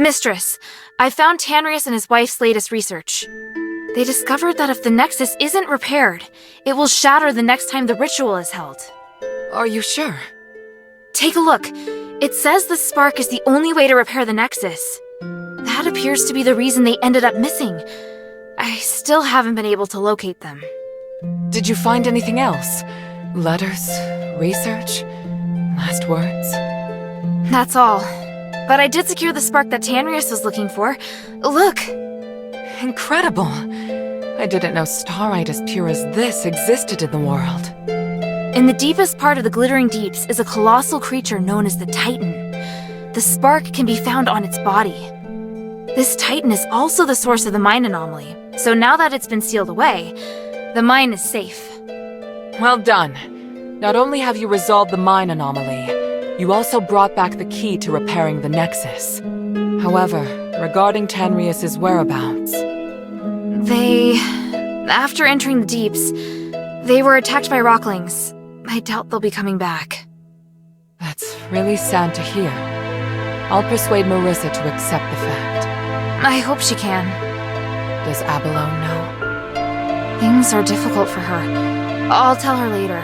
Mistress, I found Tanrius and his wife's latest research. They discovered that if the Nexus isn't repaired, it will shatter the next time the ritual is held. Are you sure? Take a look. It says the spark is the only way to repair the Nexus. That appears to be the reason they ended up missing. I still haven't been able to locate them. Did you find anything else? Letters? Research? Last words? That's all. But I did secure the spark that Tanrius was looking for. Look! Incredible! I didn't know starite as pure as this existed in the world. In the deepest part of the Glittering Deeps is a colossal creature known as the Titan. The spark can be found on its body. This Titan is also the source of the mine anomaly, so now that it's been sealed away, the mine is safe. Well done. Not only have you resolved the mine anomaly, you also brought back the key to repairing the Nexus. However, regarding Tanrius's whereabouts... After entering the Deeps, they were attacked by rocklings. I doubt they'll be coming back. That's really sad to hear. I'll persuade Marissa to accept the fact. I hope she can. Does Abalone know? Things are difficult for her. I'll tell her later.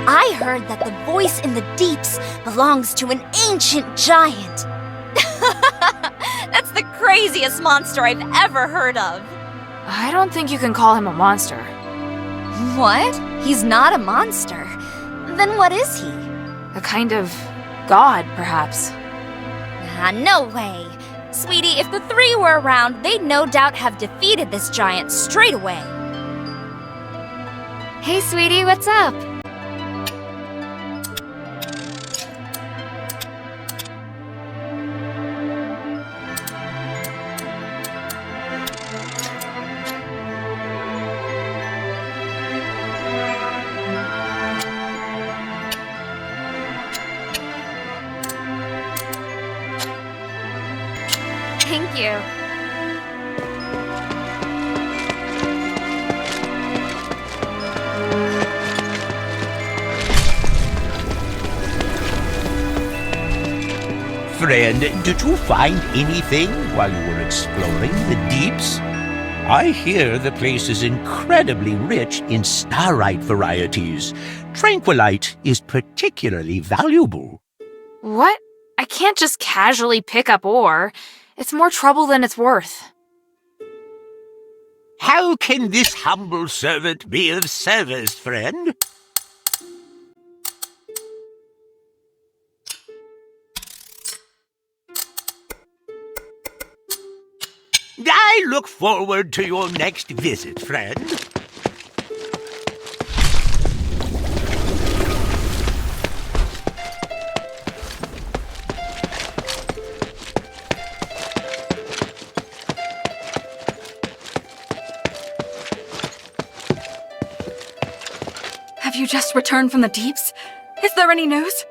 I heard that the voice in the deeps belongs to an ancient giant. That's the craziest monster I've ever heard of. I don't think you can call him a monster. What? He's not a monster. Then what is he? A kind of god, perhaps. No way. Sweetie, if the three were around, they'd no doubt have defeated this giant straight away. Hey, sweetie, what's up? Thank you. Friend, did you find anything while you were exploring the deeps? I hear the place is incredibly rich in starite varieties. Tranquilite is particularly valuable. What? I can't just casually pick up ore. It's more trouble than it's worth. How can this humble servant be of service, friend? I look forward to your next visit, friend. Have you just returned from the deeps? Is there any news?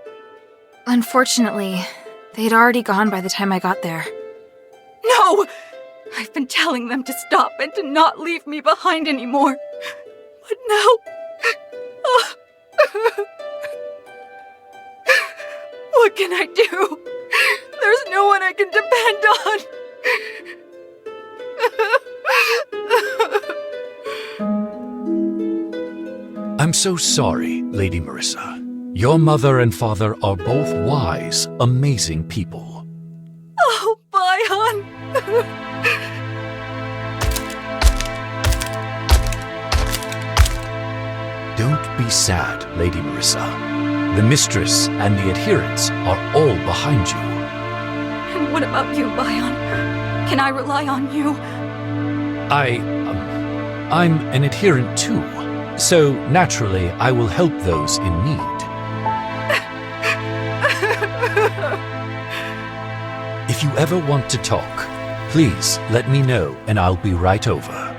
Unfortunately, they'd already gone by the time I got there. No! I've been telling them to stop and to not leave me behind anymore. But now... What can I do? There's no one I can depend on. I'm so sorry, Lady Marissa. Your mother and father are both wise, amazing people. Oh, Bhim! Don't be sad, Lady Marissa. The mistress and the adherents are all behind you. And what about you, Bhim? Can I rely on you? I'm an adherent too, so naturally I will help those in need. If you ever want to talk, please let me know and I'll be right over.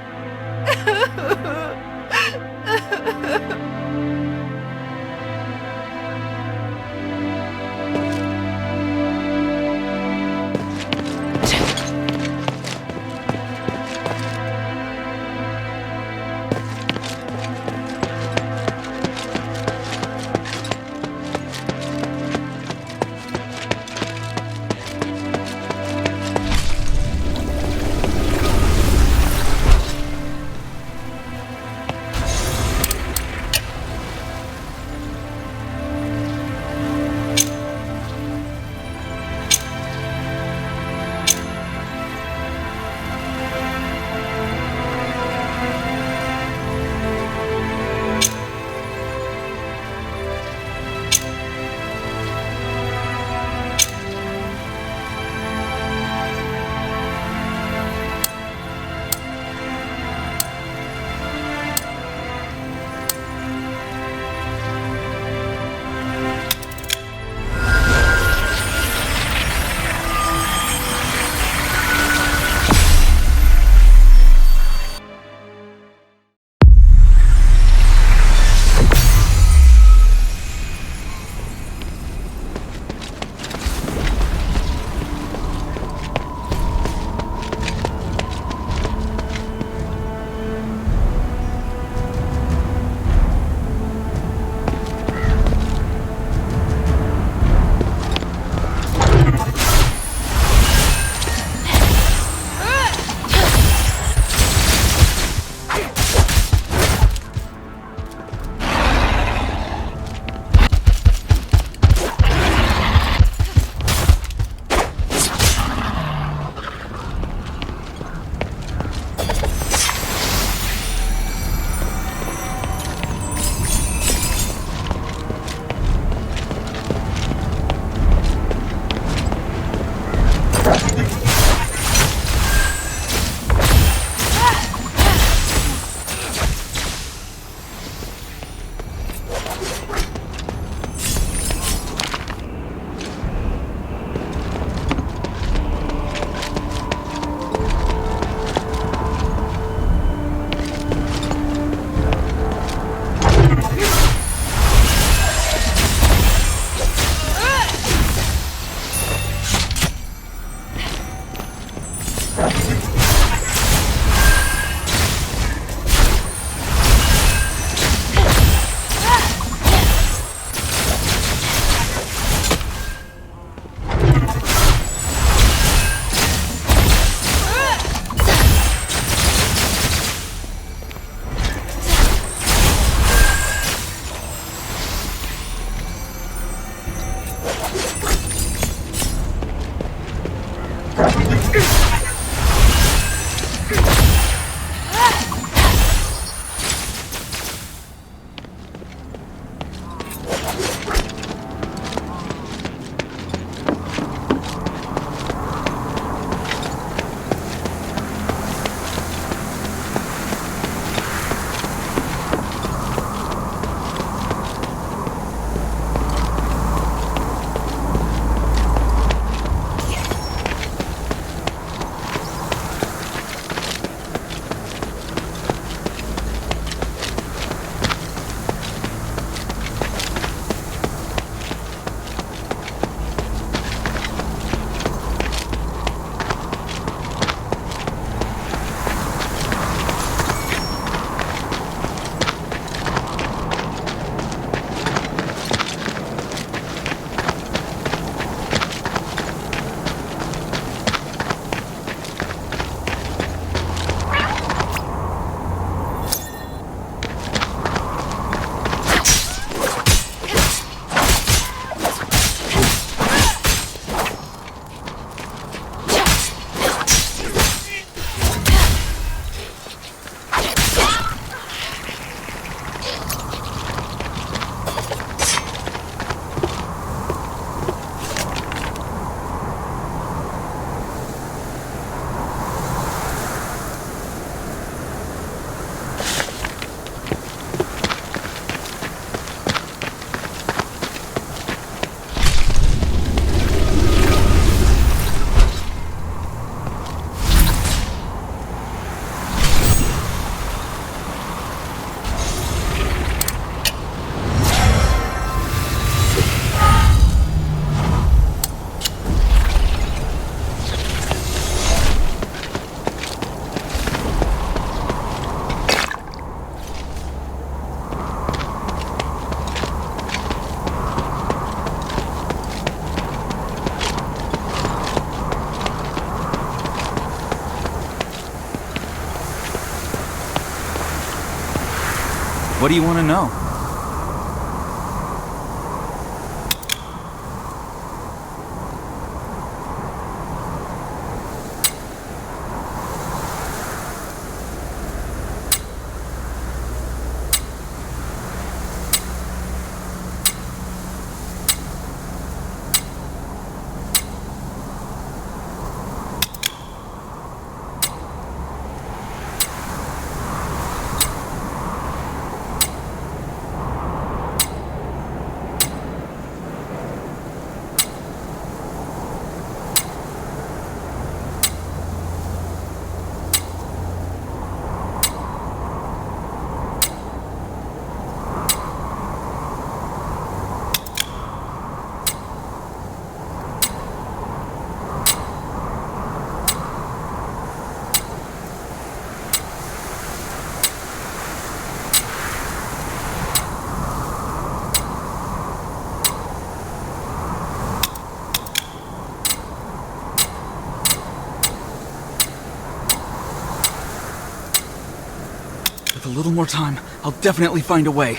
What do you want to know? With a little more time, I'll definitely find a way.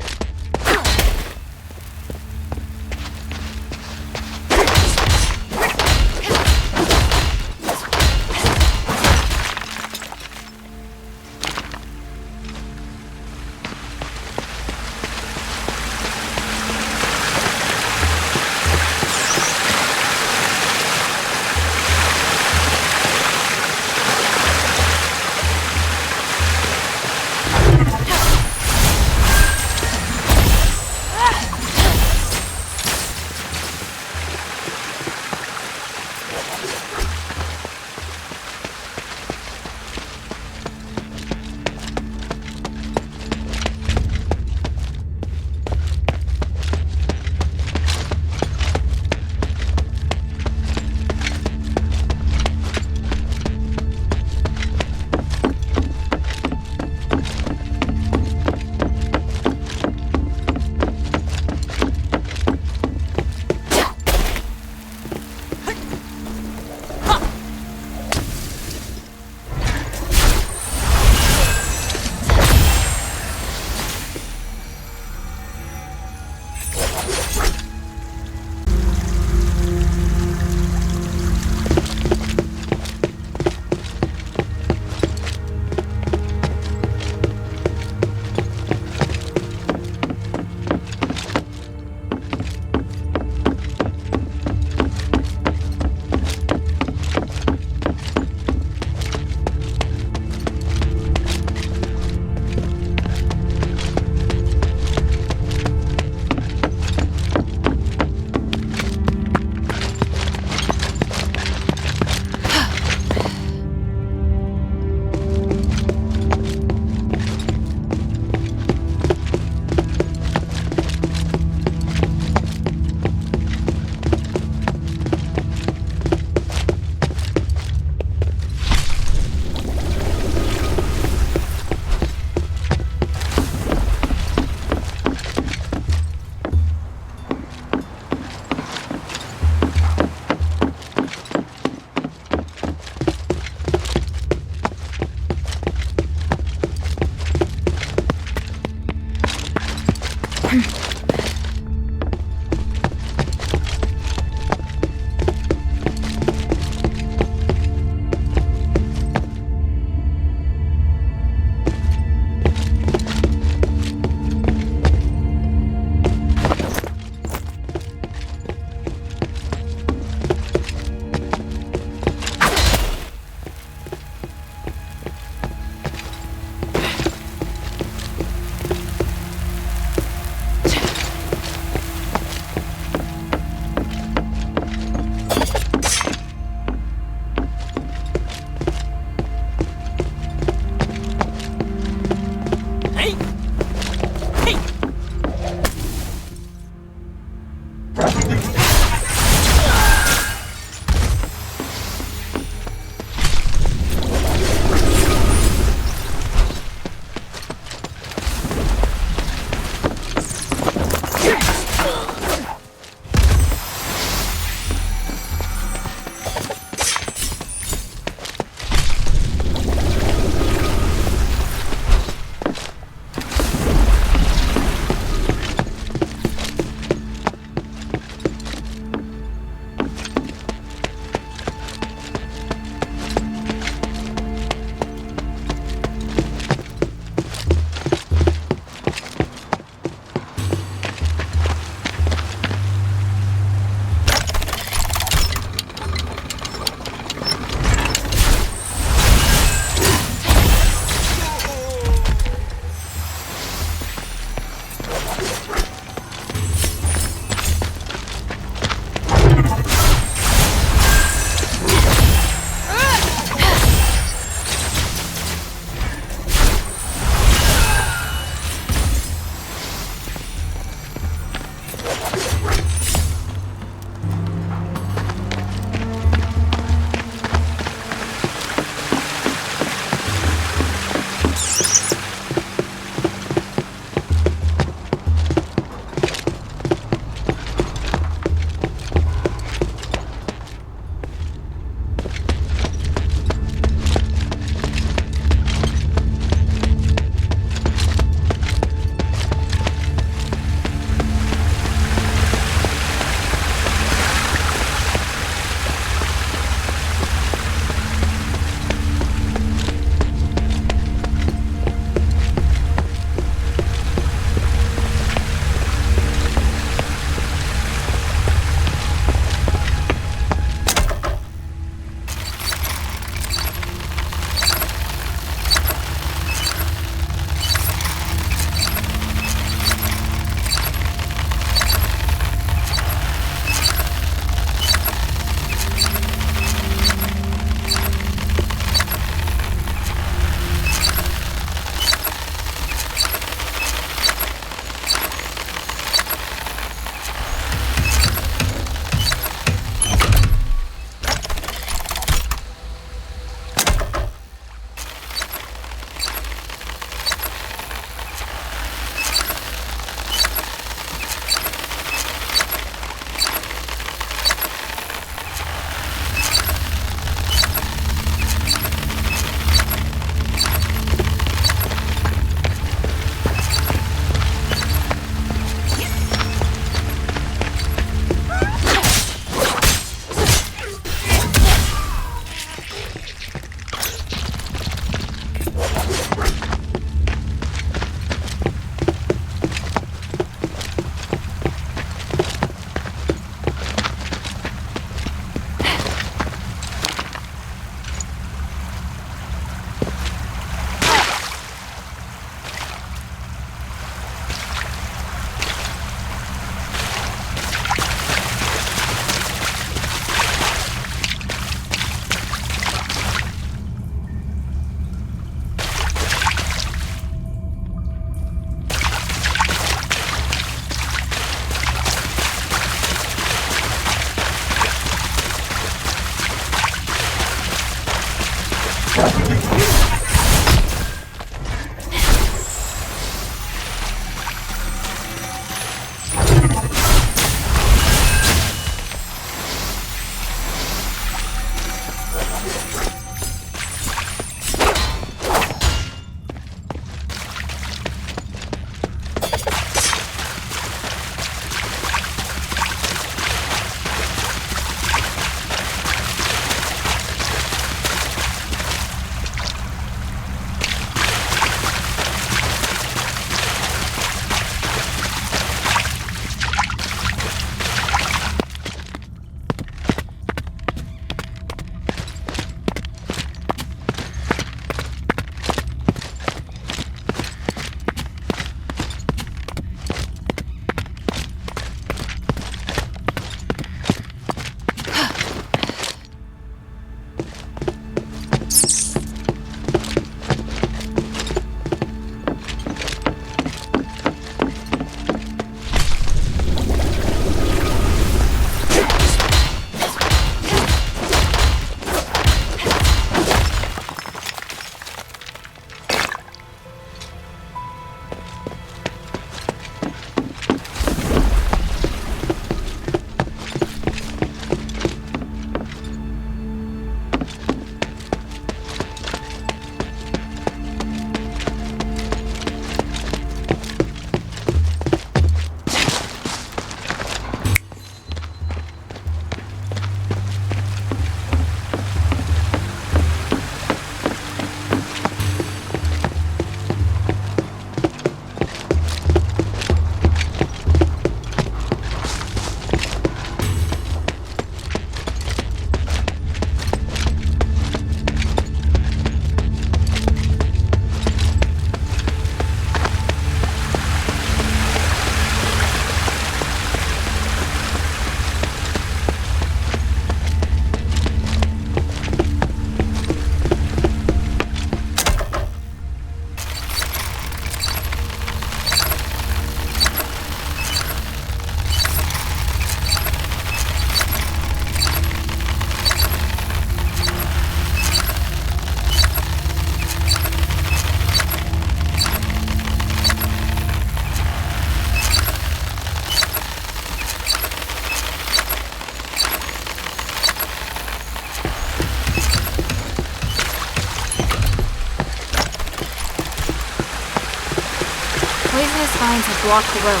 Poisonous vines have blocked the road.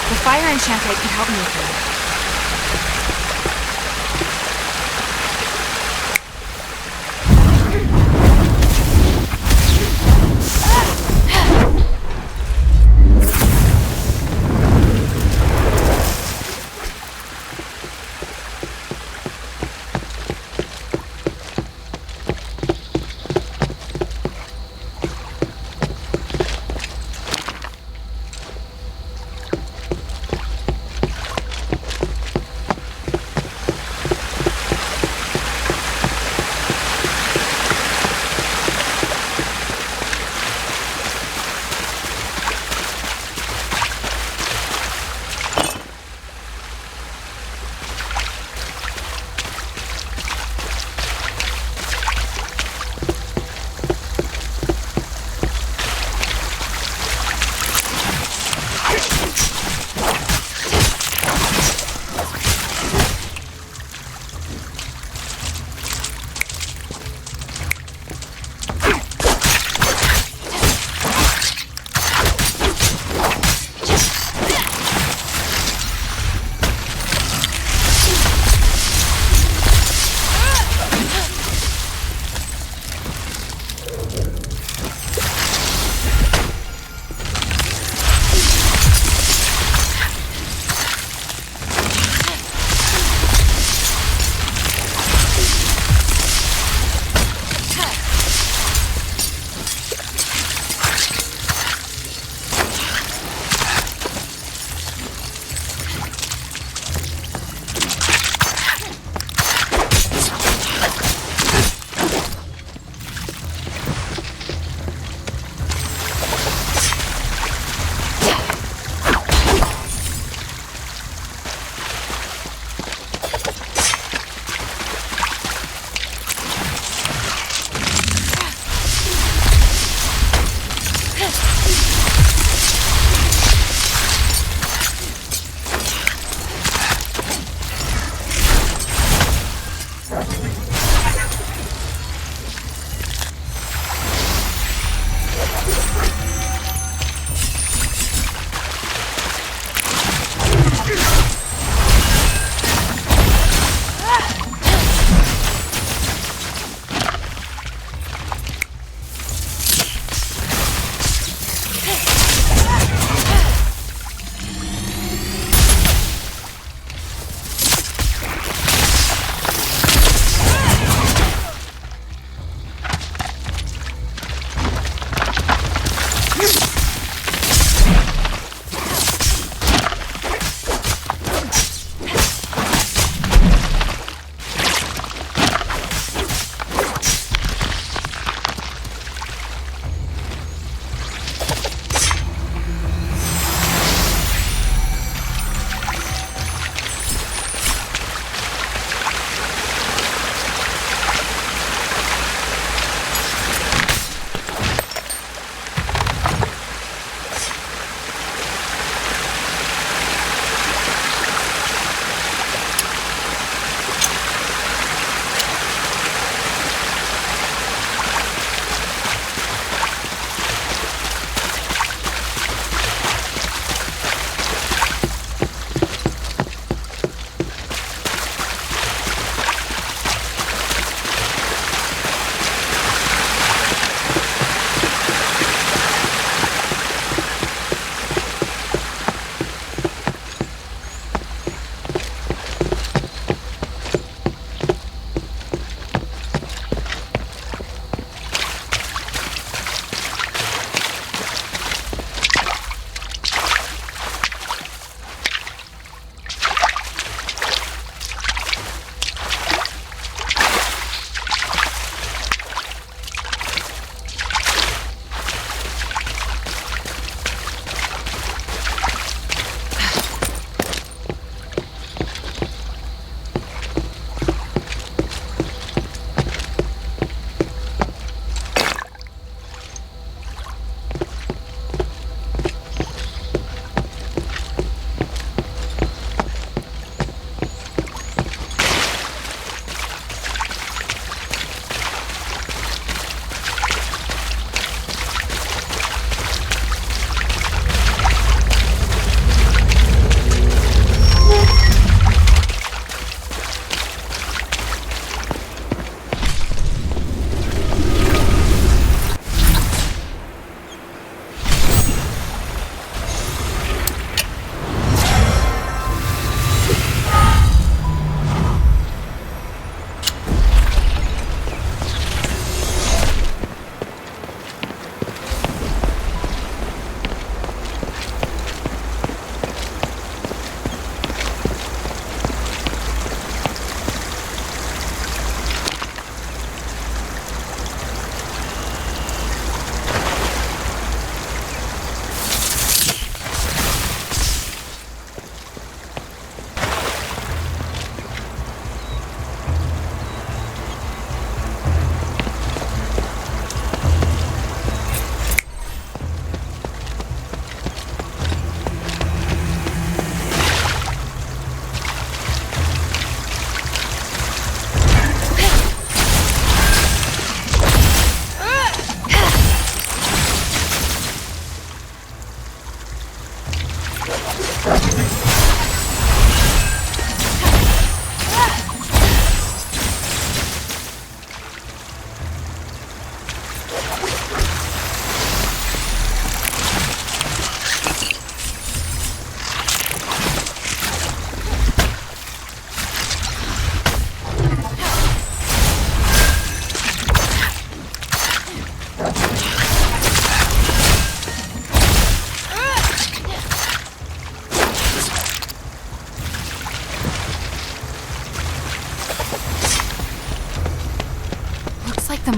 The fire enchantite could help me with it.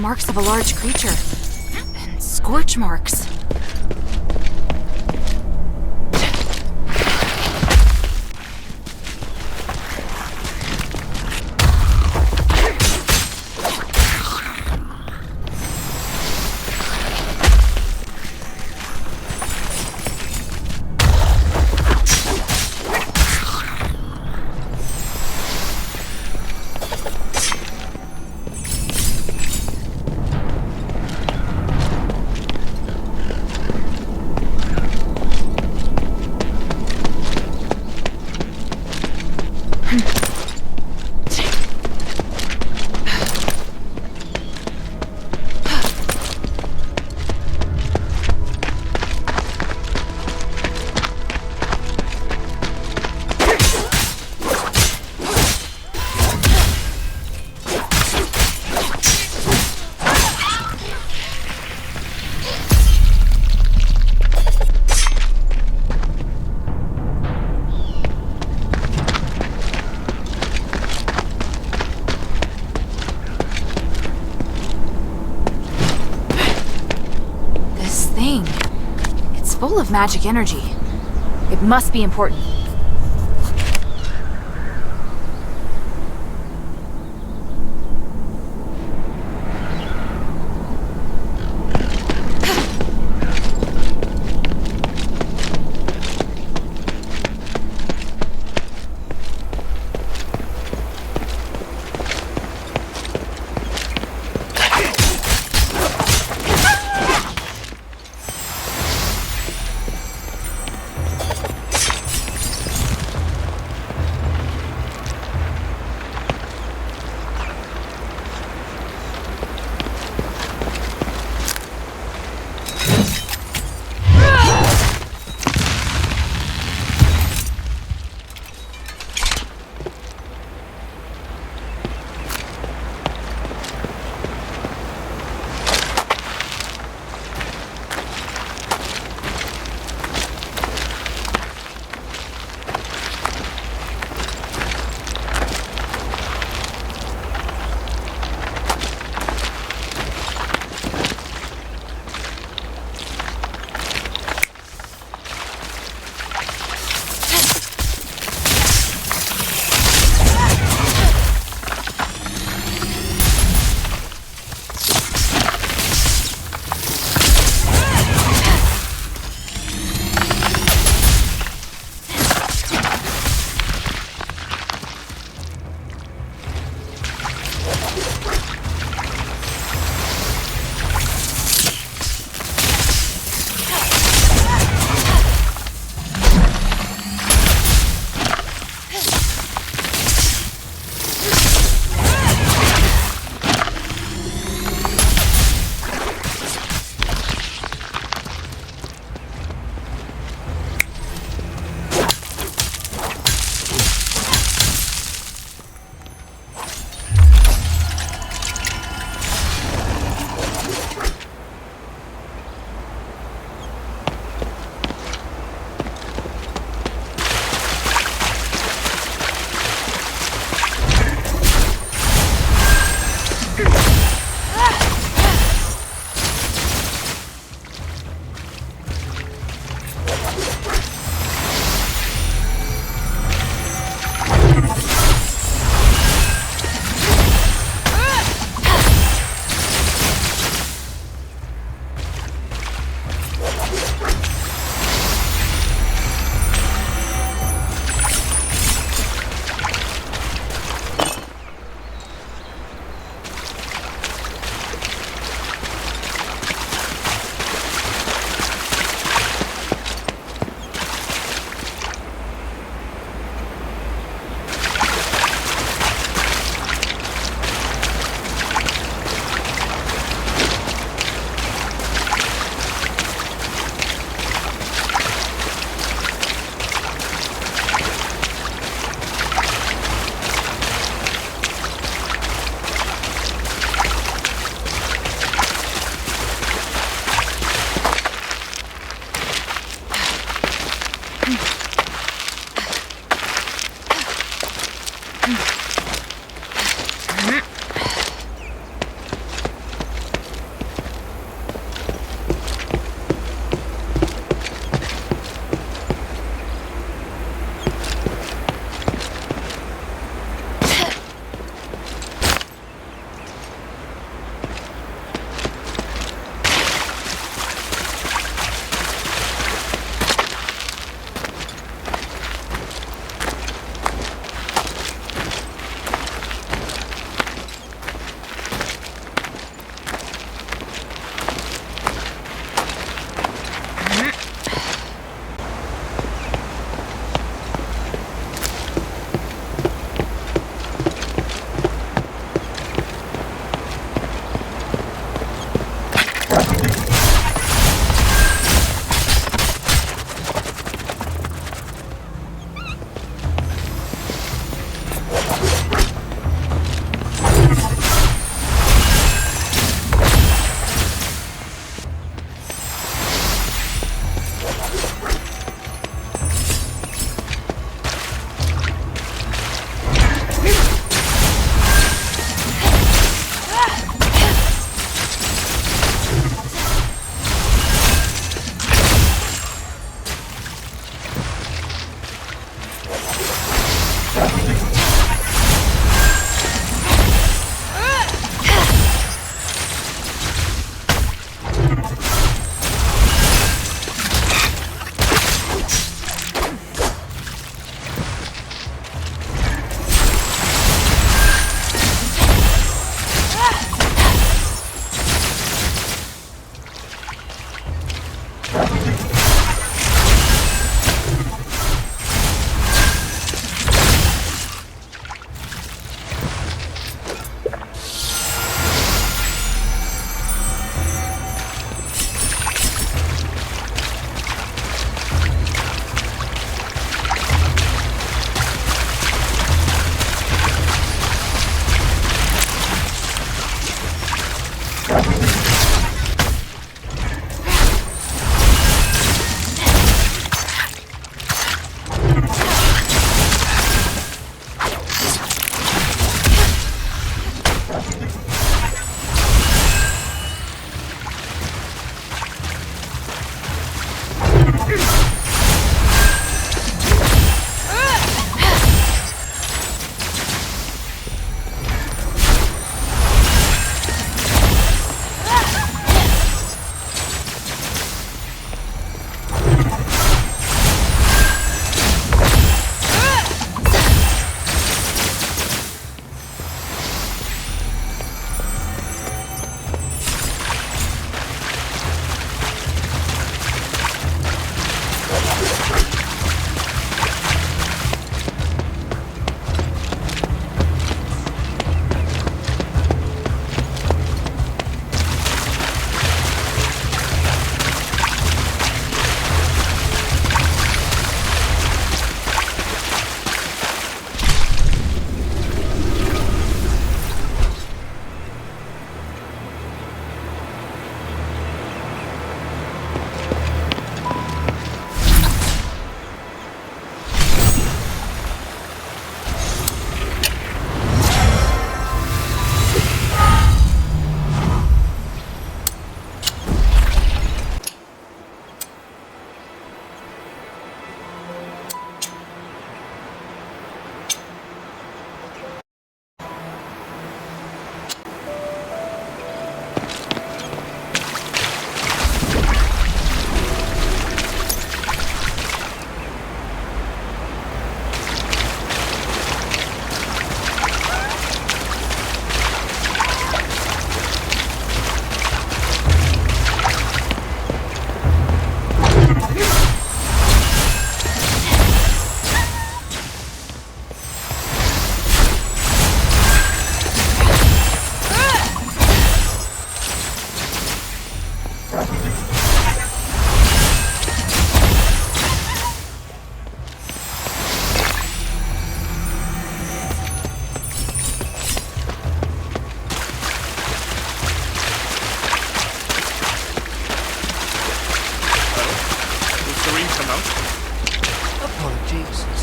marks of a large creature. And scorch marks. Full of magic energy. It must be important.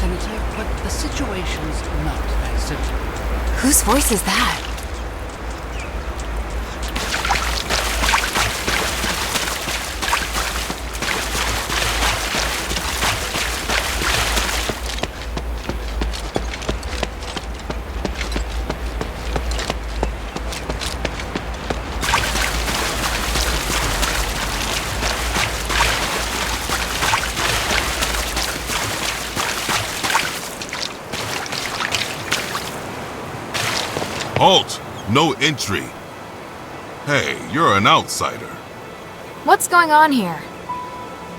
Senator, but the situation's not that simple. Whose voice is that? Halt! No entry. Hey, you're an outsider. What's going on here?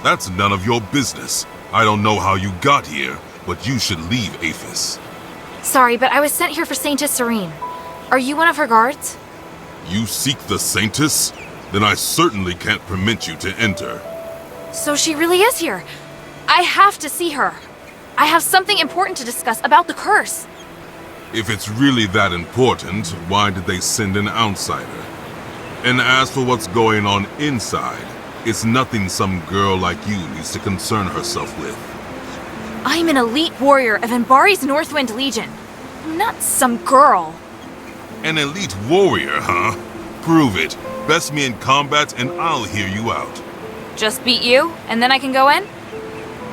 That's none of your business. I don't know how you got here, but you should leave Aphis. Sorry, but I was sent here for Saintess Serene. Are you one of her guards? You seek the Saintess? Then I certainly can't permit you to enter. So she really is here. I have to see her. I have something important to discuss about the curse. If it's really that important, why did they send an outsider? And as for what's going on inside, it's nothing some girl like you needs to concern herself with. I'm an elite warrior of Embari's Northwind Legion. I'm not some girl. An elite warrior, huh? Prove it. Best me in combat and I'll hear you out. Just beat you, and then I can go in?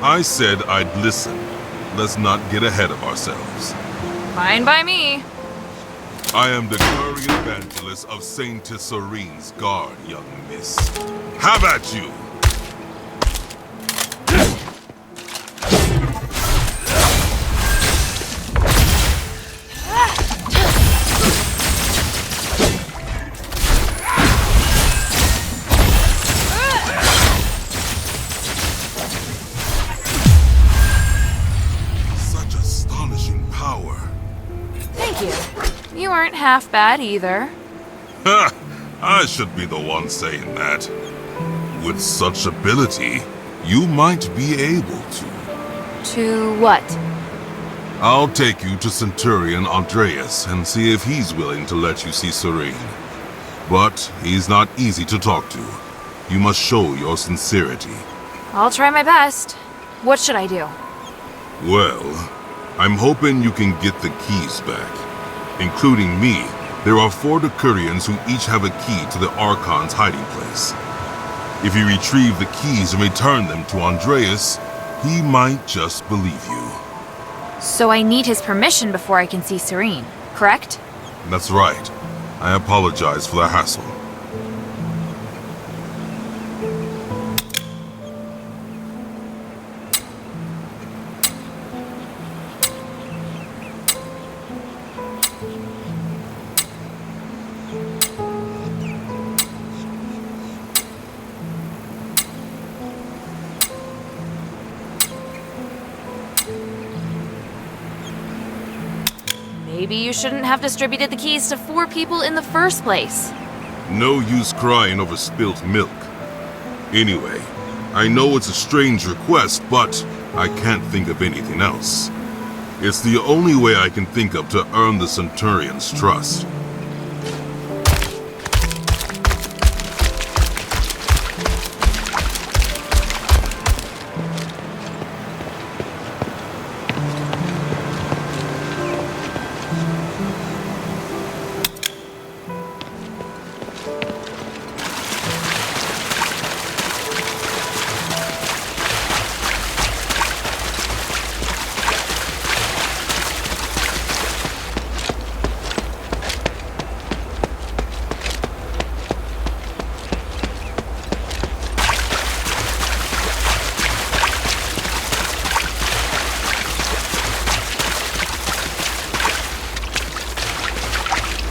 I said I'd listen. Let's not get ahead of ourselves. Fine by me. I am the curry evangelist of Saintess Serene's guard, young miss. Have at you! Such astonishing power. Thank you. You weren't half bad either. Ha! I should be the one saying that. With such ability, you might be able to. To what? I'll take you to Centurion Andreas and see if he's willing to let you see Serene. But he's not easy to talk to. You must show your sincerity. I'll try my best. What should I do? Well, I'm hoping you can get the keys back. Including me, there are 4 Decurions who each have a key to the Archon's hiding place. If you retrieve the keys and return them to Andreas, he might just believe you. So I need his permission before I can see Serene, correct? That's right. I apologize for the hassle. Maybe you shouldn't have distributed the keys to 4 people in the first place. No use crying over spilt milk. Anyway, I know it's a strange request, but I can't think of anything else. It's the only way I can think of to earn the Centurion's trust.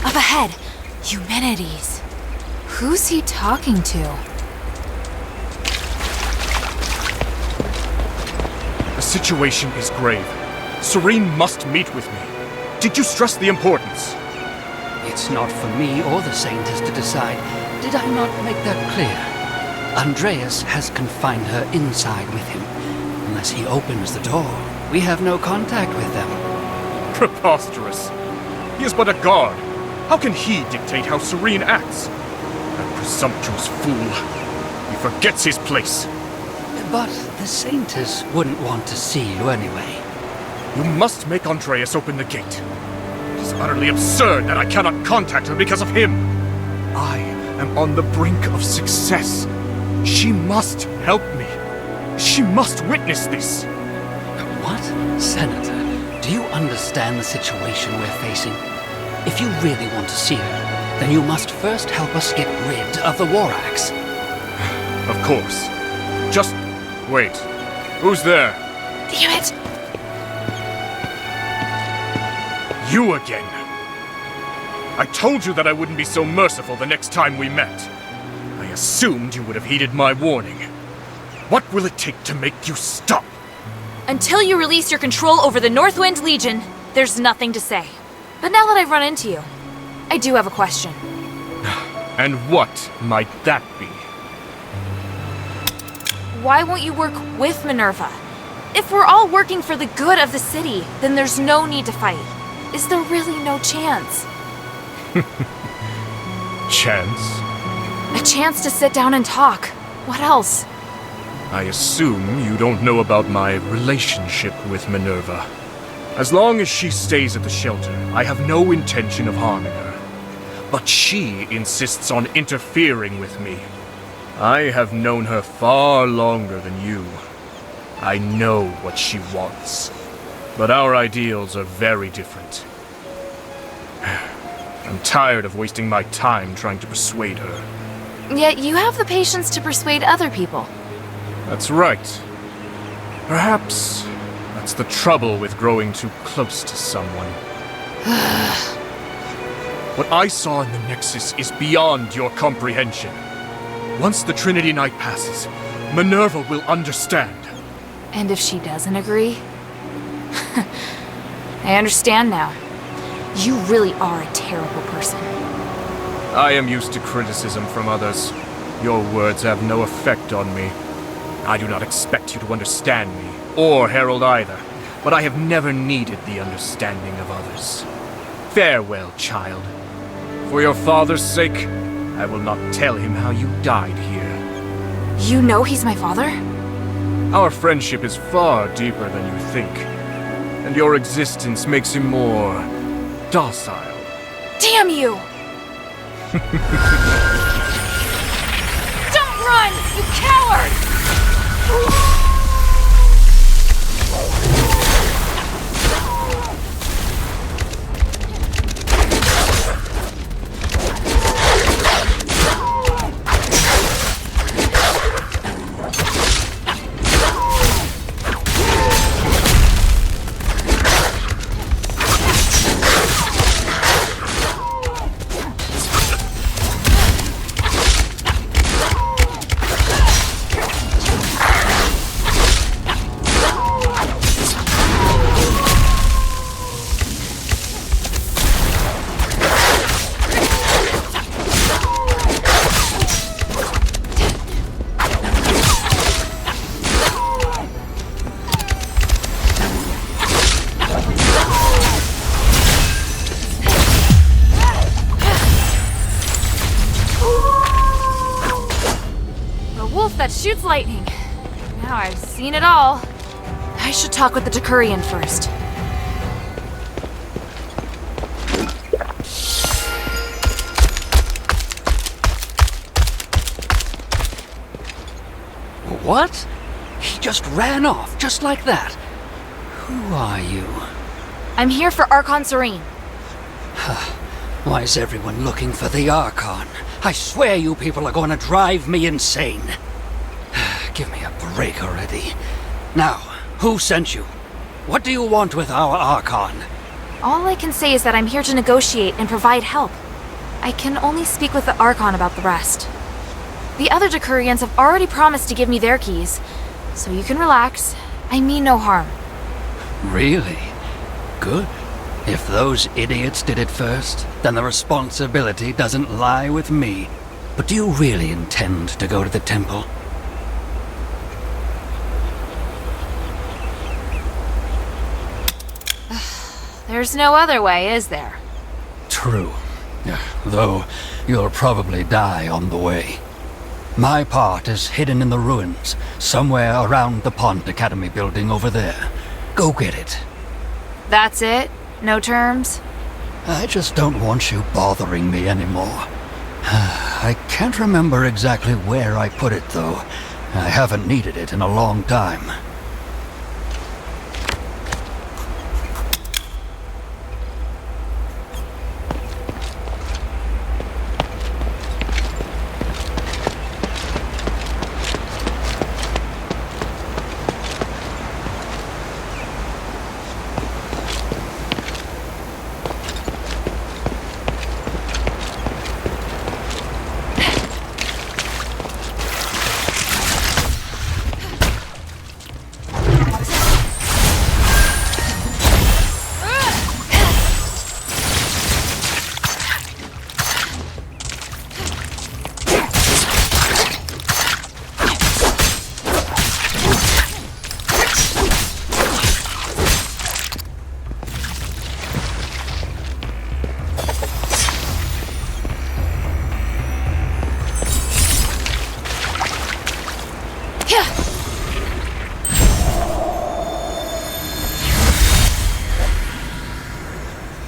Up ahead, Eumenides. Who's he talking to? The situation is grave. Serene must meet with me. Did you stress the importance? It's not for me or the Saintess to decide. Did I not make that clear? Andreas has confined her inside with him. Unless he opens the door, we have no contact with them. Preposterous. He is but a guard. How can he dictate how Serene acts? That presumptuous fool. He forgets his place. But the Saintess wouldn't want to see you anyway. You must make Andreas open the gate. It is utterly absurd that I cannot contact her because of him. I am on the brink of success. She must help me. She must witness this. What? Senator, do you understand the situation we're facing? If you really want to see her, then you must first help us get rid of the War Axe. Of course. Just wait. Who's there? Damn it! You again. I told you that I wouldn't be so merciful the next time we met. I assumed you would have heeded my warning. What will it take to make you stop? Until you release your control over the Northwind Legion, there's nothing to say. But now that I've run into you, I do have a question. And what might that be? Why won't you work with Minerva? If we're all working for the good of the city, then there's no need to fight. Is there really no chance? Chance? A chance to sit down and talk. What else? I assume you don't know about my relationship with Minerva. As long as she stays at the shelter, I have no intention of harming her. But she insists on interfering with me. I have known her far longer than you. I know what she wants. But our ideals are very different. I'm tired of wasting my time trying to persuade her. Yet you have the patience to persuade other people. That's right. Perhaps that's the trouble with growing too close to someone. What I saw in the Nexus is beyond your comprehension. Once the Trinity Night passes, Minerva will understand. And if she doesn't agree? I understand now. You really are a terrible person. I am used to criticism from others. Your words have no effect on me. I do not expect you to understand me, or Harold either, but I have never needed the understanding of others. Farewell, child. For your father's sake, I will not tell him how you died here. You know he's my father? Our friendship is far deeper than you think, and your existence makes him more docile. Damn you! Don't run, you coward! That shoots lightning. Now I've seen it all. I should talk with the Decurion first. What? He just ran off, just like that. Who are you? I'm here for Archon Serene. Why is everyone looking for the Archon? I swear you people are going to drive me insane. Give me a break already. Now, who sent you? What do you want with our Archon? All I can say is that I'm here to negotiate and provide help. I can only speak with the Archon about the rest. The other Decurions have already promised to give me their keys, so you can relax. I mean no harm. Really? Good. If those idiots did it first, then the responsibility doesn't lie with me. But do you really intend to go to the temple? There's no other way, is there? True. Though you'll probably die on the way. My part is hidden in the ruins, somewhere around the Pond Academy building over there. Go get it. That's it? No terms? I just don't want you bothering me anymore. I can't remember exactly where I put it, though. I haven't needed it in a long time.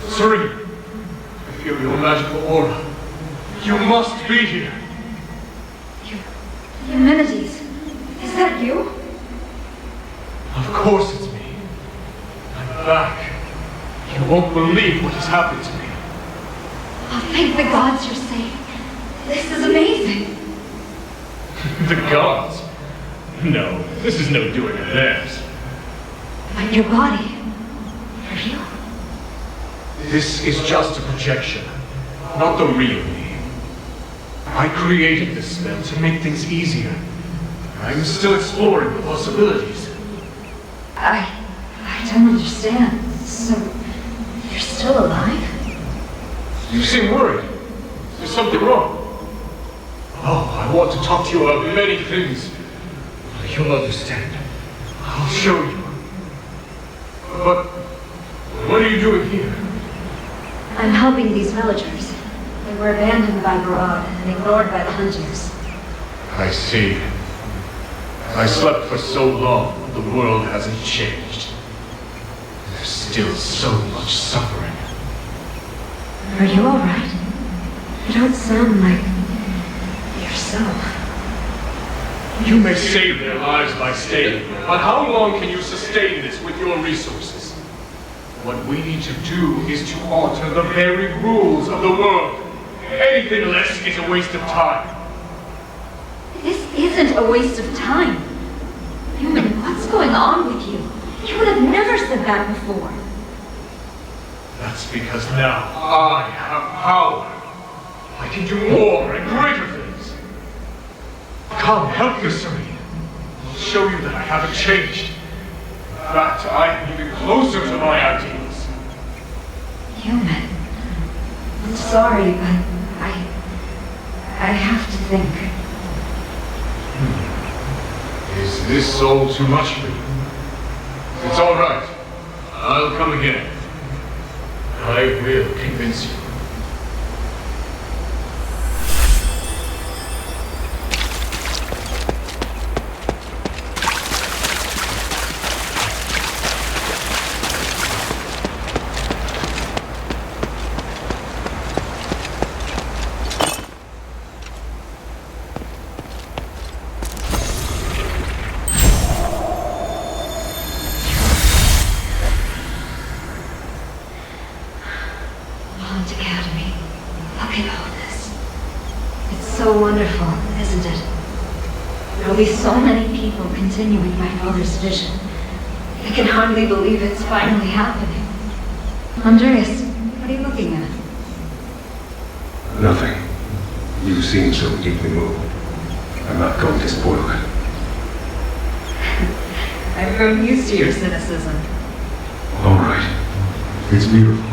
Serene, I feel your magical aura. You must be here. Eumenides, is that you? Of course it's me. I'm back. You won't believe what has happened to me. Oh, thank the gods you're safe. This is amazing. The gods? No, this is no doing of theirs. But your body, for real? This is just a projection, not the real me. I created this spell to make things easier. I'm still exploring the possibilities. I don't understand. So, you're still alive? You seem worried. There's something wrong. Oh, I want to talk to you about many things. You'll understand. I'll show you. But what are you doing here? I'm helping these villagers. They were abandoned by Barad and ignored by the hunters. I see. I slept for so long, the world hasn't changed. There's still so much suffering. Are you alright? You don't sound like yourself. You may save their lives by staying, but how long can you sustain this with your resources? What we need to do is to alter the very rules of the world. Anything less is a waste of time. This isn't a waste of time. Human, what's going on with you? You would have never said that before. That's because now I have power. I can do more and greater things. Come, help me, Serene. I'll show you that I haven't changed. In fact, I am even closer to my ideals. Human. I'm sorry, but I have to think. Is this all too much for you? It's all right. I'll come again. I will convince you. So wonderful, isn't it? There'll be so many people continuing my father's vision. I can hardly believe it's finally happening. Andreas, what are you looking at? Nothing. You seem so deeply moved. I'm not going to spoil it. I've grown used to your cynicism. All right. It's beautiful.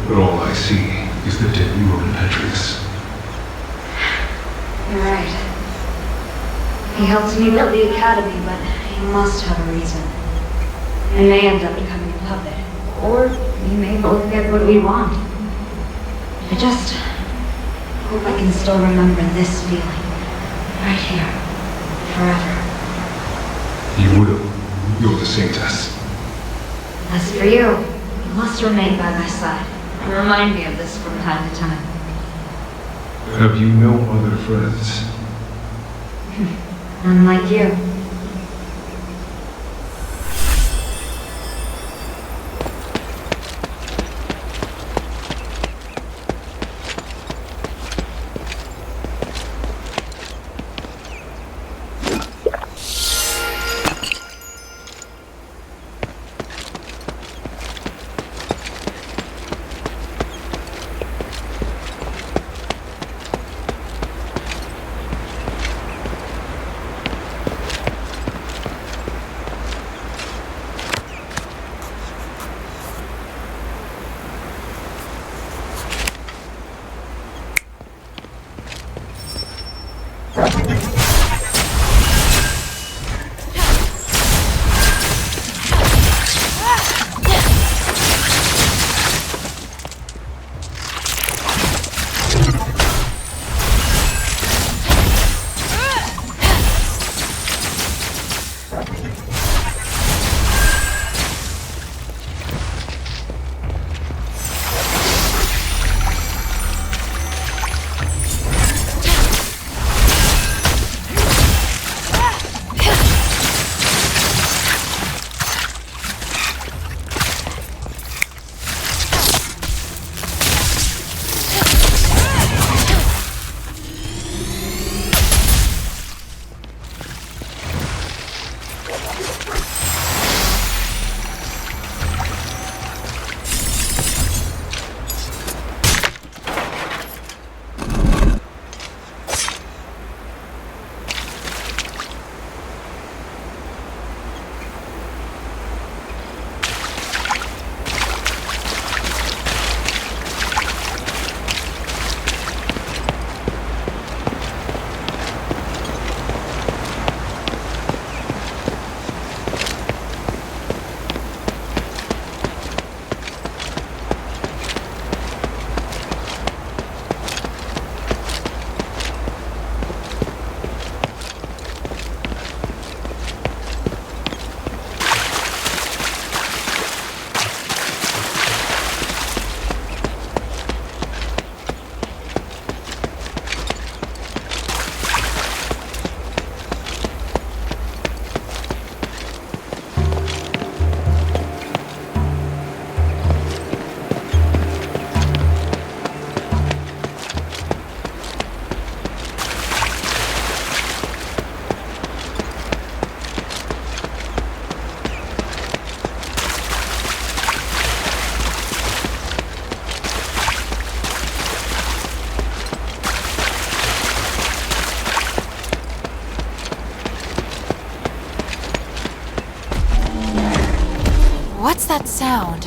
But all I see is the dead mural in Petrus. You're right. He helped me build the academy, but he must have a reason. I may end up becoming a puppet, or we may both get what we want. I just hope I can still remember this feeling, right here, forever. You will. You're the saintess. As for you must remain by my side. And remind me of this from time to time. Have you no other friends? Unlike you. What's that sound?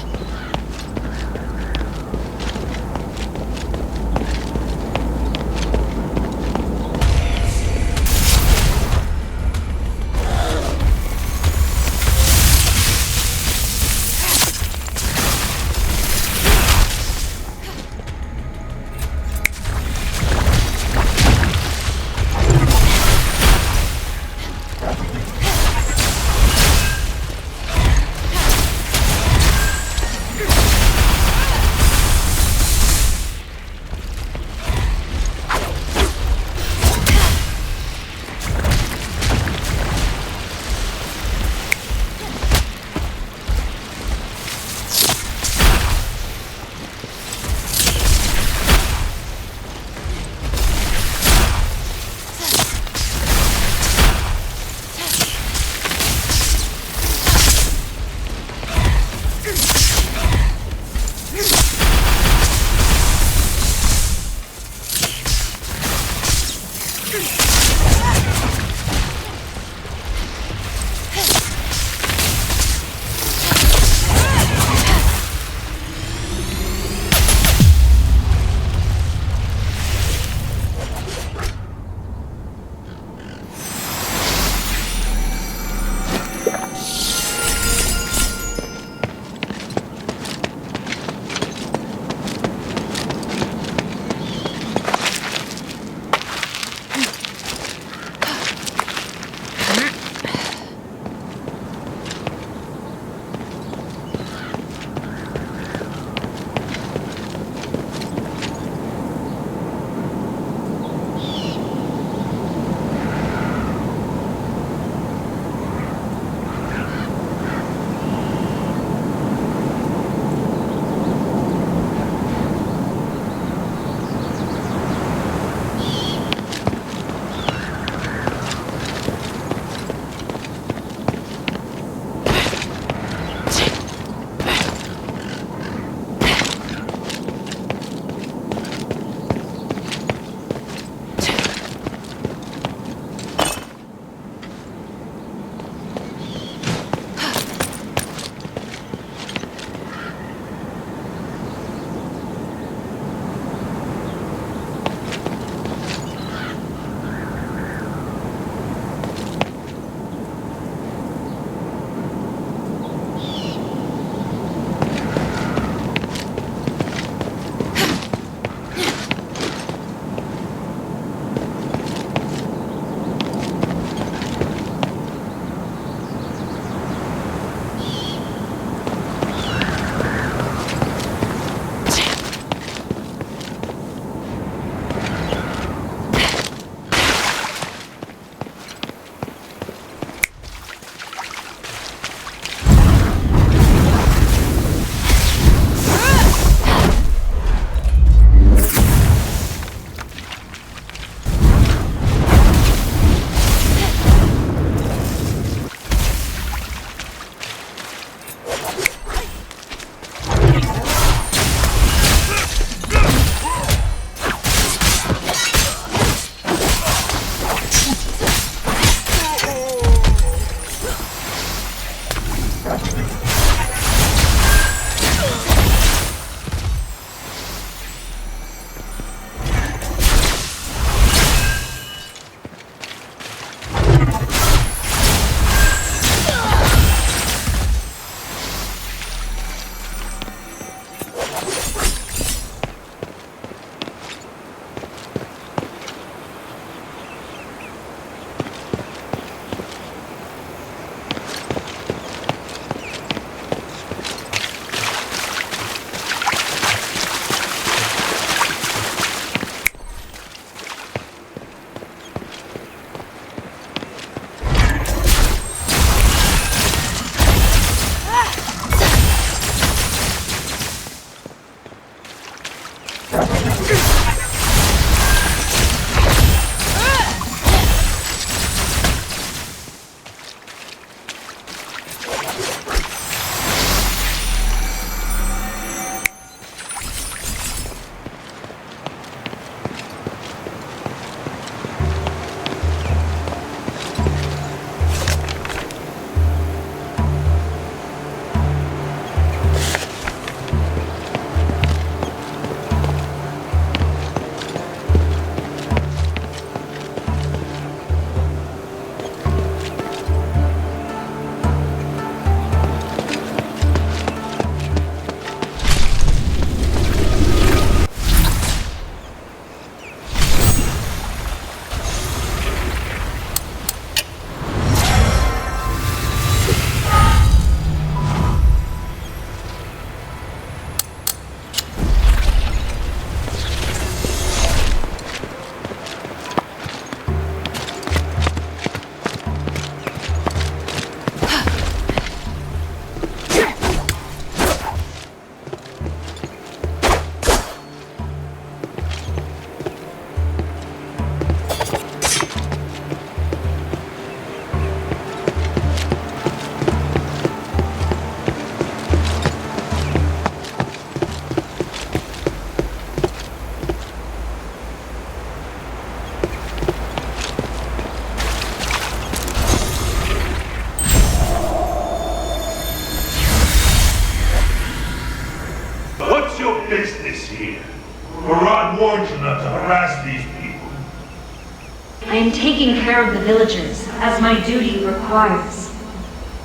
and taking care of the villagers, as my duty requires.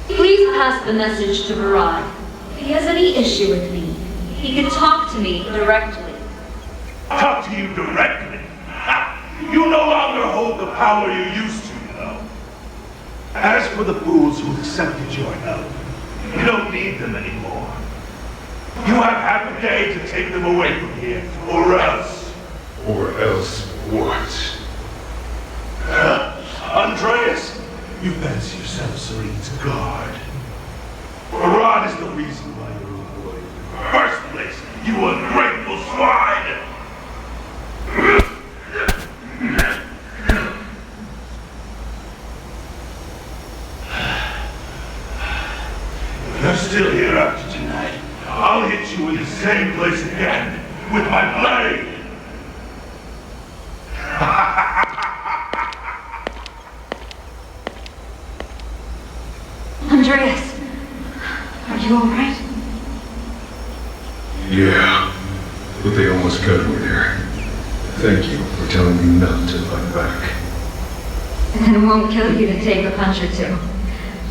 Please pass the message to Varad. If he has any issue with me, he can talk to me directly. Talk to you directly? Ha! You no longer hold the power you used to, you know. As for the fools who accepted your help, you don't need them anymore. You have half a day to take them away from here, or else. Or else what? Andreas, you fancy yourself Serene's guard. Varad is the reason why you're employed. First place, you ungrateful swine! If you're still here after tonight, I'll hit you in the same place again, with my blade! Andreas, are you alright? Yeah, but they almost got me there. Thank you for telling me not to fight back. And it won't kill you to take a punch or two.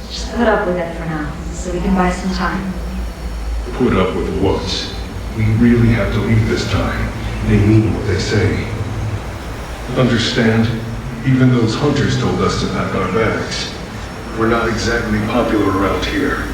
Just put up with it for now, so we can buy some time. Put up with what? We really have to leave this time. They mean what they say. Understand? Even those hunters told us to pack our bags. We're not exactly popular around here.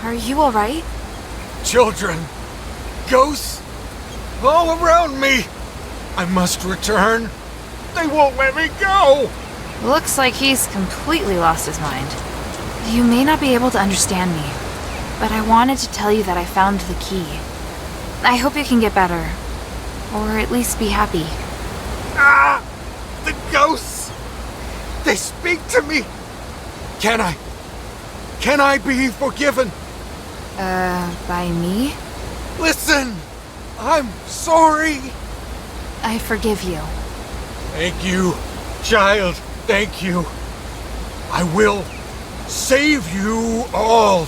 Are you alright? Children, ghosts, all around me. I must return. They won't let me go. Looks like he's completely lost his mind. You may not be able to understand me, but I wanted to tell you that I found the key. I hope you can get better, or at least be happy. Ah! The ghosts! They speak to me! Can I be forgiven? By me? Listen! I'm sorry! I forgive you. Thank you, child. Thank you. I will save you all.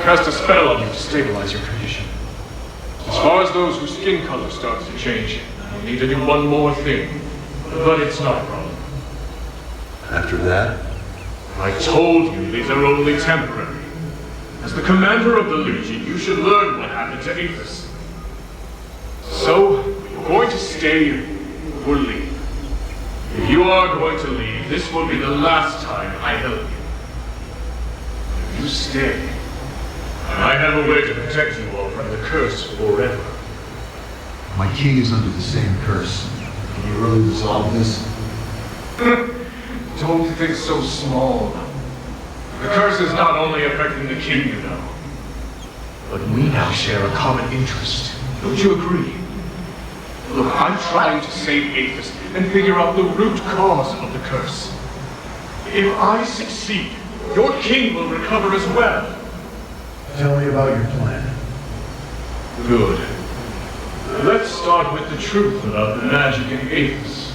cast a spell on you to stabilize your condition. As far as those whose skin color starts to change, you'll need to do one more thing. But it's not a problem. After that? I told you these are only temporary. As the commander of the Legion, you should learn what happened to Aethys. So, you're going to stay or leave. If you are going to leave, this will be the last time I help you. If you stay, I have a way to protect you all from the curse forever. My key is under the same curse. Can you really resolve this? Don't think so small. The curse is not only affecting the king, you know, but we now share a common interest. Don't you agree? Look, I'm trying to save Aethys and figure out the root cause of the curse. If I succeed, your king will recover as well. Tell me about your plan. Good. Let's start with the truth about the magic in Aethys.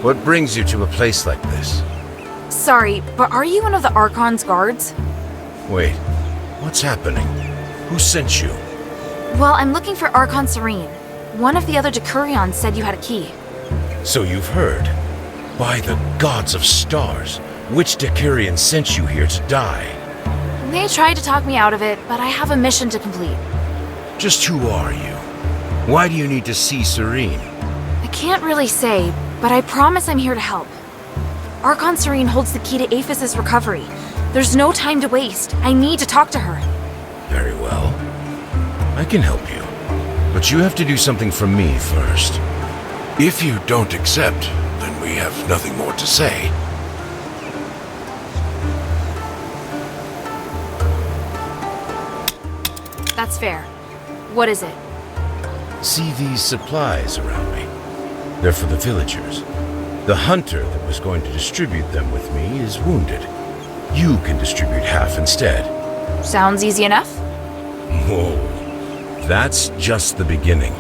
What brings you to a place like this? Sorry, but are you one of the Archon's guards? Wait, what's happening? Who sent you? Well, I'm looking for Archon Serene. One of the other Decurions said you had a key. So you've heard. By the gods of stars, which Decurion sent you here to die? They tried to talk me out of it, but I have a mission to complete. Just who are you? Why do you need to see Serene? I can't really say, but I promise I'm here to help. Archon Serene holds the key to Aphis' recovery. There's no time to waste. I need to talk to her. Very well. I can help you. But you have to do something for me first. If you don't accept, then we have nothing more to say. That's fair. What is it? See these supplies around me? They're for the villagers. The hunter that was going to distribute them with me is wounded. You can distribute half instead. Sounds easy enough. Whoa. That's just the beginning.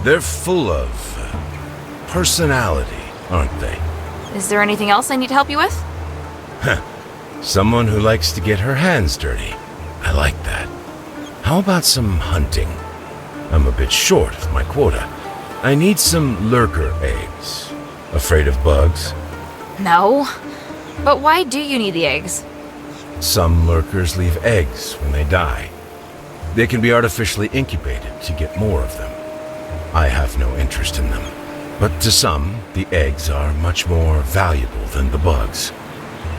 They're full of personality, aren't they? Is there anything else I need to help you with? Someone who likes to get her hands dirty. I like that. How about some hunting? I'm a bit short of my quota. I need some lurker eggs. Afraid of bugs? No. But why do you need the eggs? Some lurkers leave eggs when they die. They can be artificially incubated to get more of them. I have no interest in them. But to some, the eggs are much more valuable than the bugs.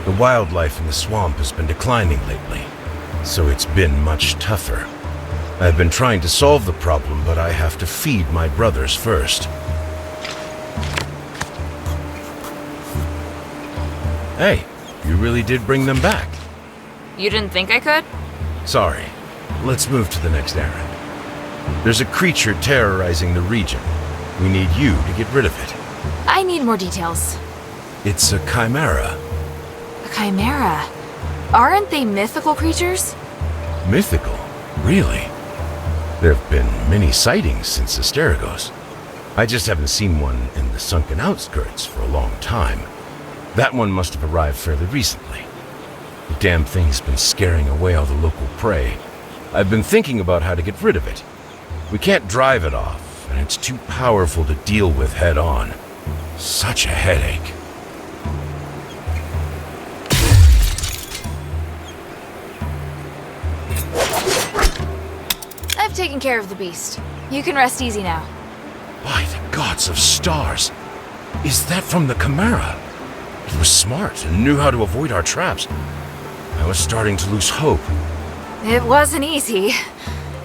The wildlife in the swamp has been declining lately, so it's been much tougher. I've been trying to solve the problem, but I have to feed my brothers first. Hey, you really did bring them back. You didn't think I could? Sorry. Let's move to the next errand. There's a creature terrorizing the region. We need you to get rid of it. I need more details. It's a chimera. A chimera? Aren't they mythical creatures? Mythical? Really? There have been many sightings since Asterigos. I just haven't seen one in the Sunken Outskirts for a long time. That one must have arrived fairly recently. The damn thing's been scaring away all the local prey. I've been thinking about how to get rid of it. We can't drive it off, and it's too powerful to deal with head-on. Such a headache. I've taken care of the beast. You can rest easy now. By the gods of stars! Is that from the chimera? It was smart and knew how to avoid our traps. I was starting to lose hope. It wasn't easy.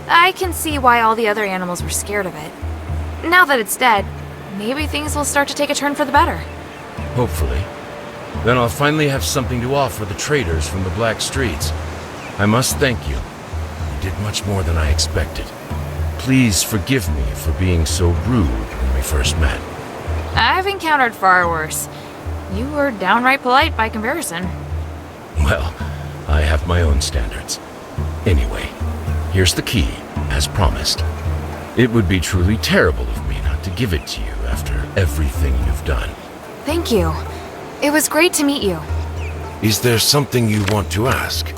I can see why all the other animals were scared of it. Now that it's dead, maybe things will start to take a turn for the better. Hopefully. Then I'll finally have something to offer the traders from the Black Streets. I must thank you. You did much more than I expected. Please forgive me for being so rude when we first met. I've encountered far worse. You were downright polite by comparison. Well, I have my own standards. Anyway, here's the key, as promised. It would be truly terrible of me not to give it to you after everything you've done. Thank you. It was great to meet you. Is there something you want to ask?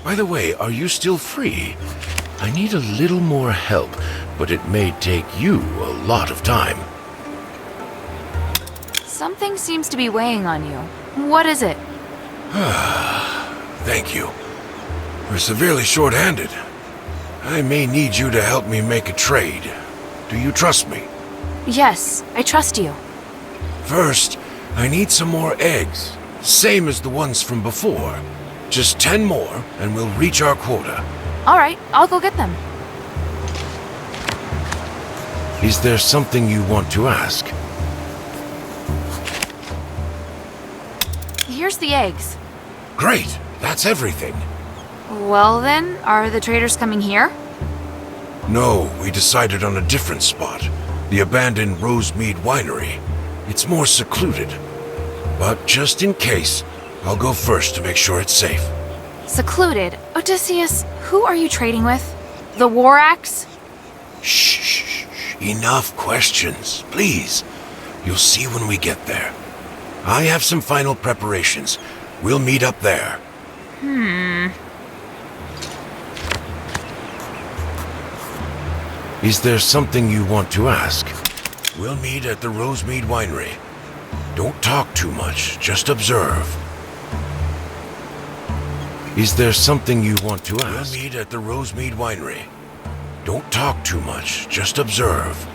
By the way, are you still free? I need a little more help, but it may take you a lot of time. Something seems to be weighing on you. What is it? Thank you. We're severely short-handed. I may need you to help me make a trade. Do you trust me? Yes, I trust you. First, I need some more eggs. Same as the ones from before. Just 10 more, and we'll reach our quota. All right, I'll go get them. Is there something you want to ask? Here's the eggs. Great, that's everything. Well then, are the traders coming here? No, we decided on a different spot. The abandoned Rosemead Winery. It's more secluded. But just in case, I'll go first to make sure it's safe. Secluded? Odysseus, who are you trading with? The War Axe? Shh. Enough questions, please. You'll see when we get there. I have some final preparations. We'll meet up there. Is there something you want to ask? We'll meet at the Rosemead Winery. Don't talk too much, just observe. Is there something you want to ask? We'll meet at the Rosemead Winery. Don't talk too much, just observe.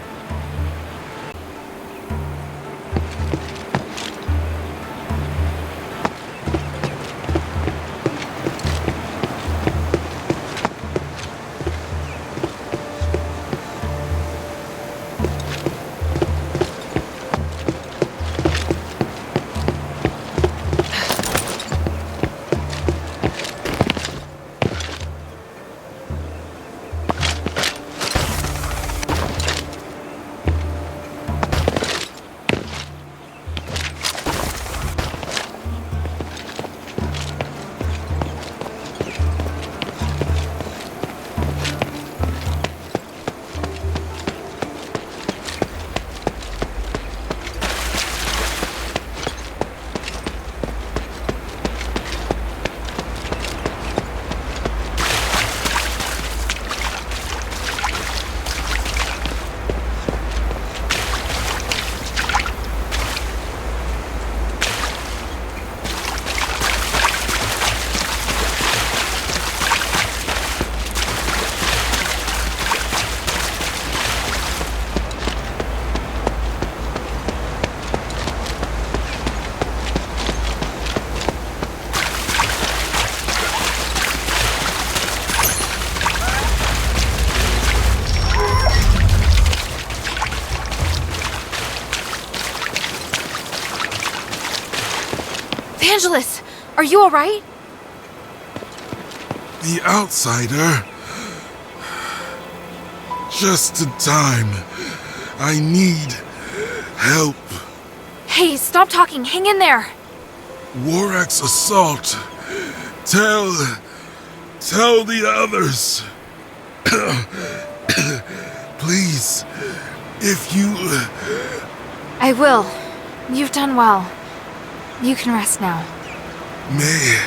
Angelus, are you all right? The outsider. Just in time. I need help. Hey, stop talking. Hang in there. Warak's assault. Tell the others. Please, if you... I will. You've done well. You can rest now. May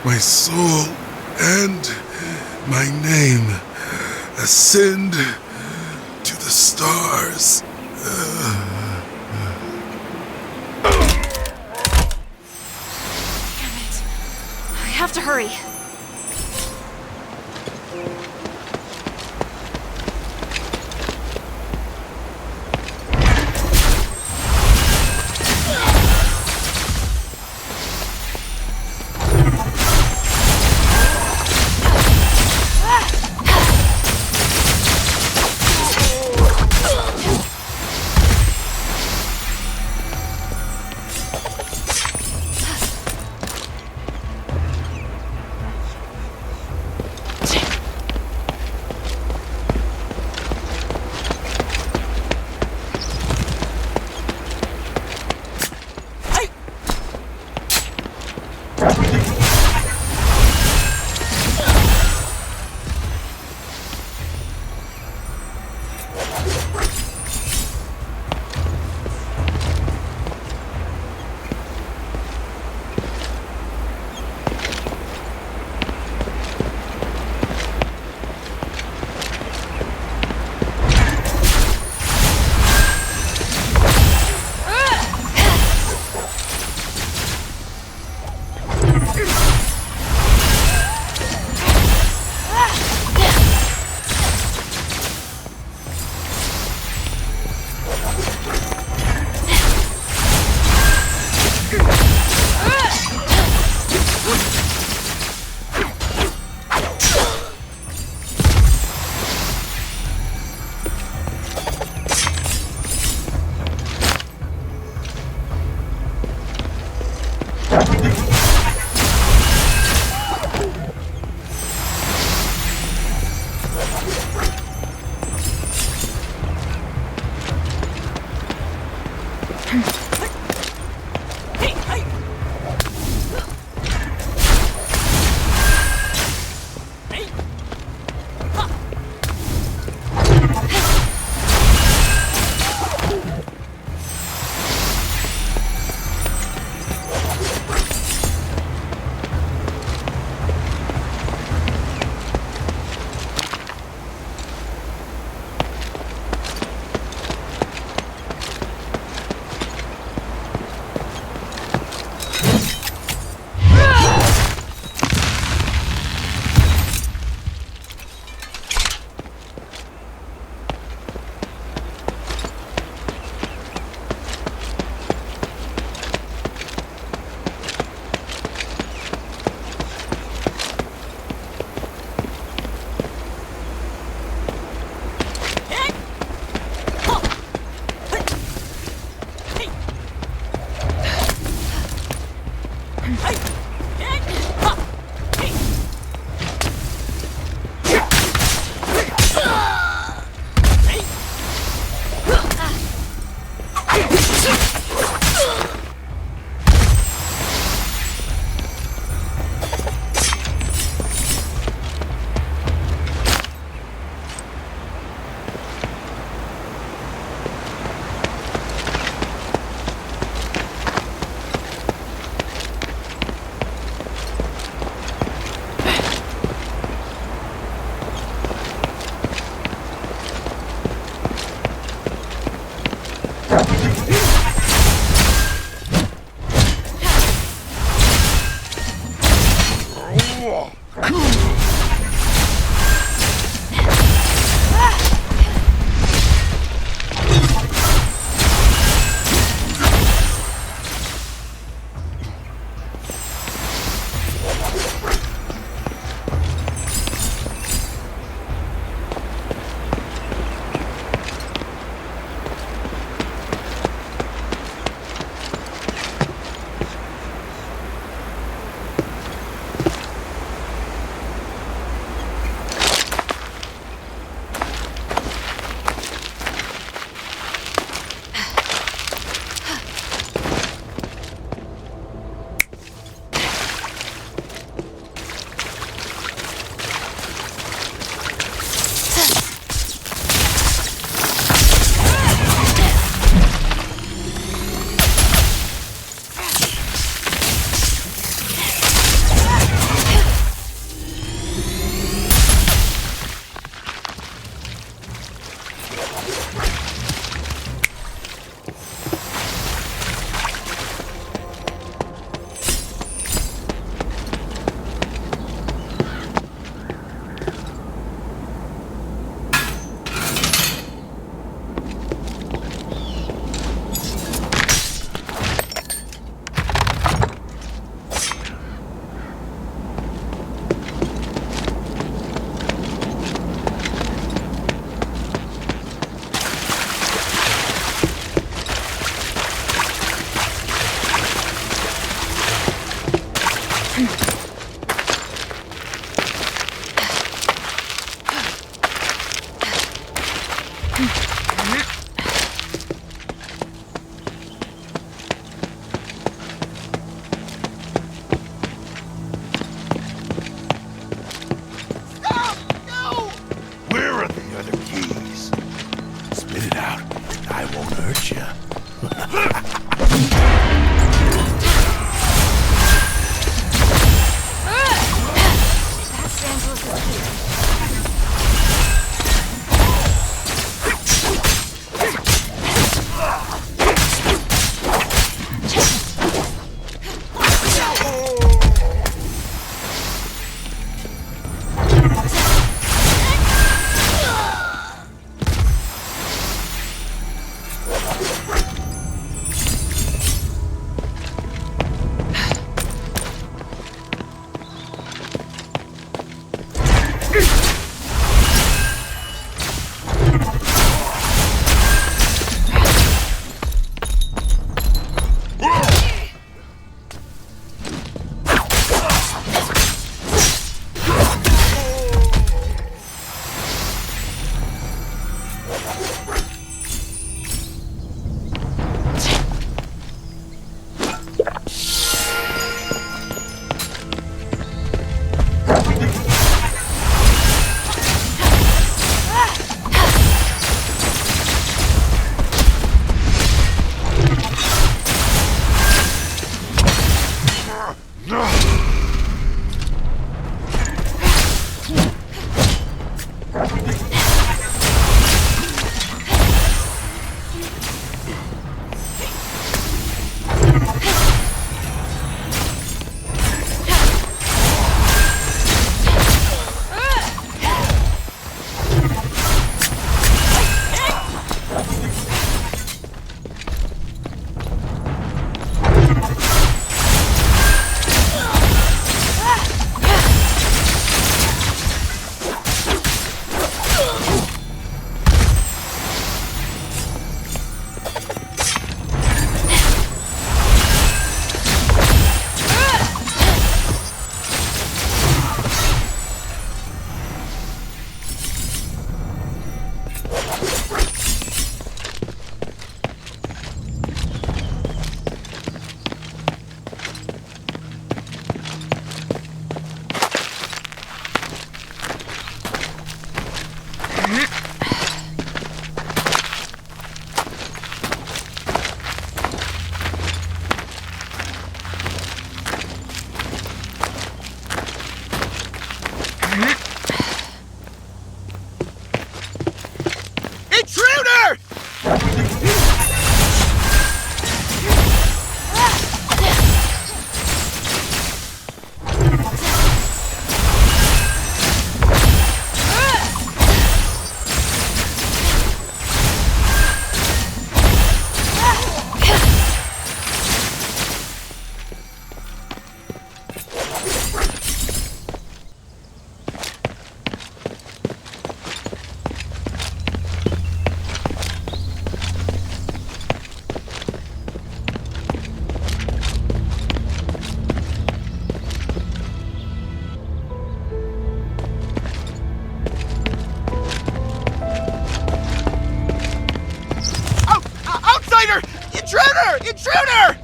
my soul and my name ascend to the stars. Damn it. I have to hurry. Intruder! Intruder!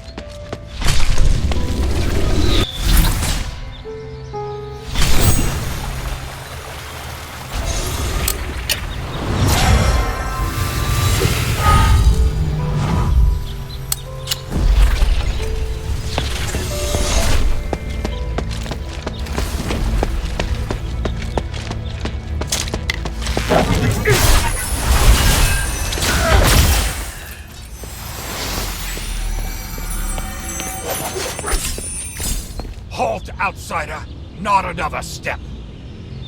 Halt, outsider! Not another step!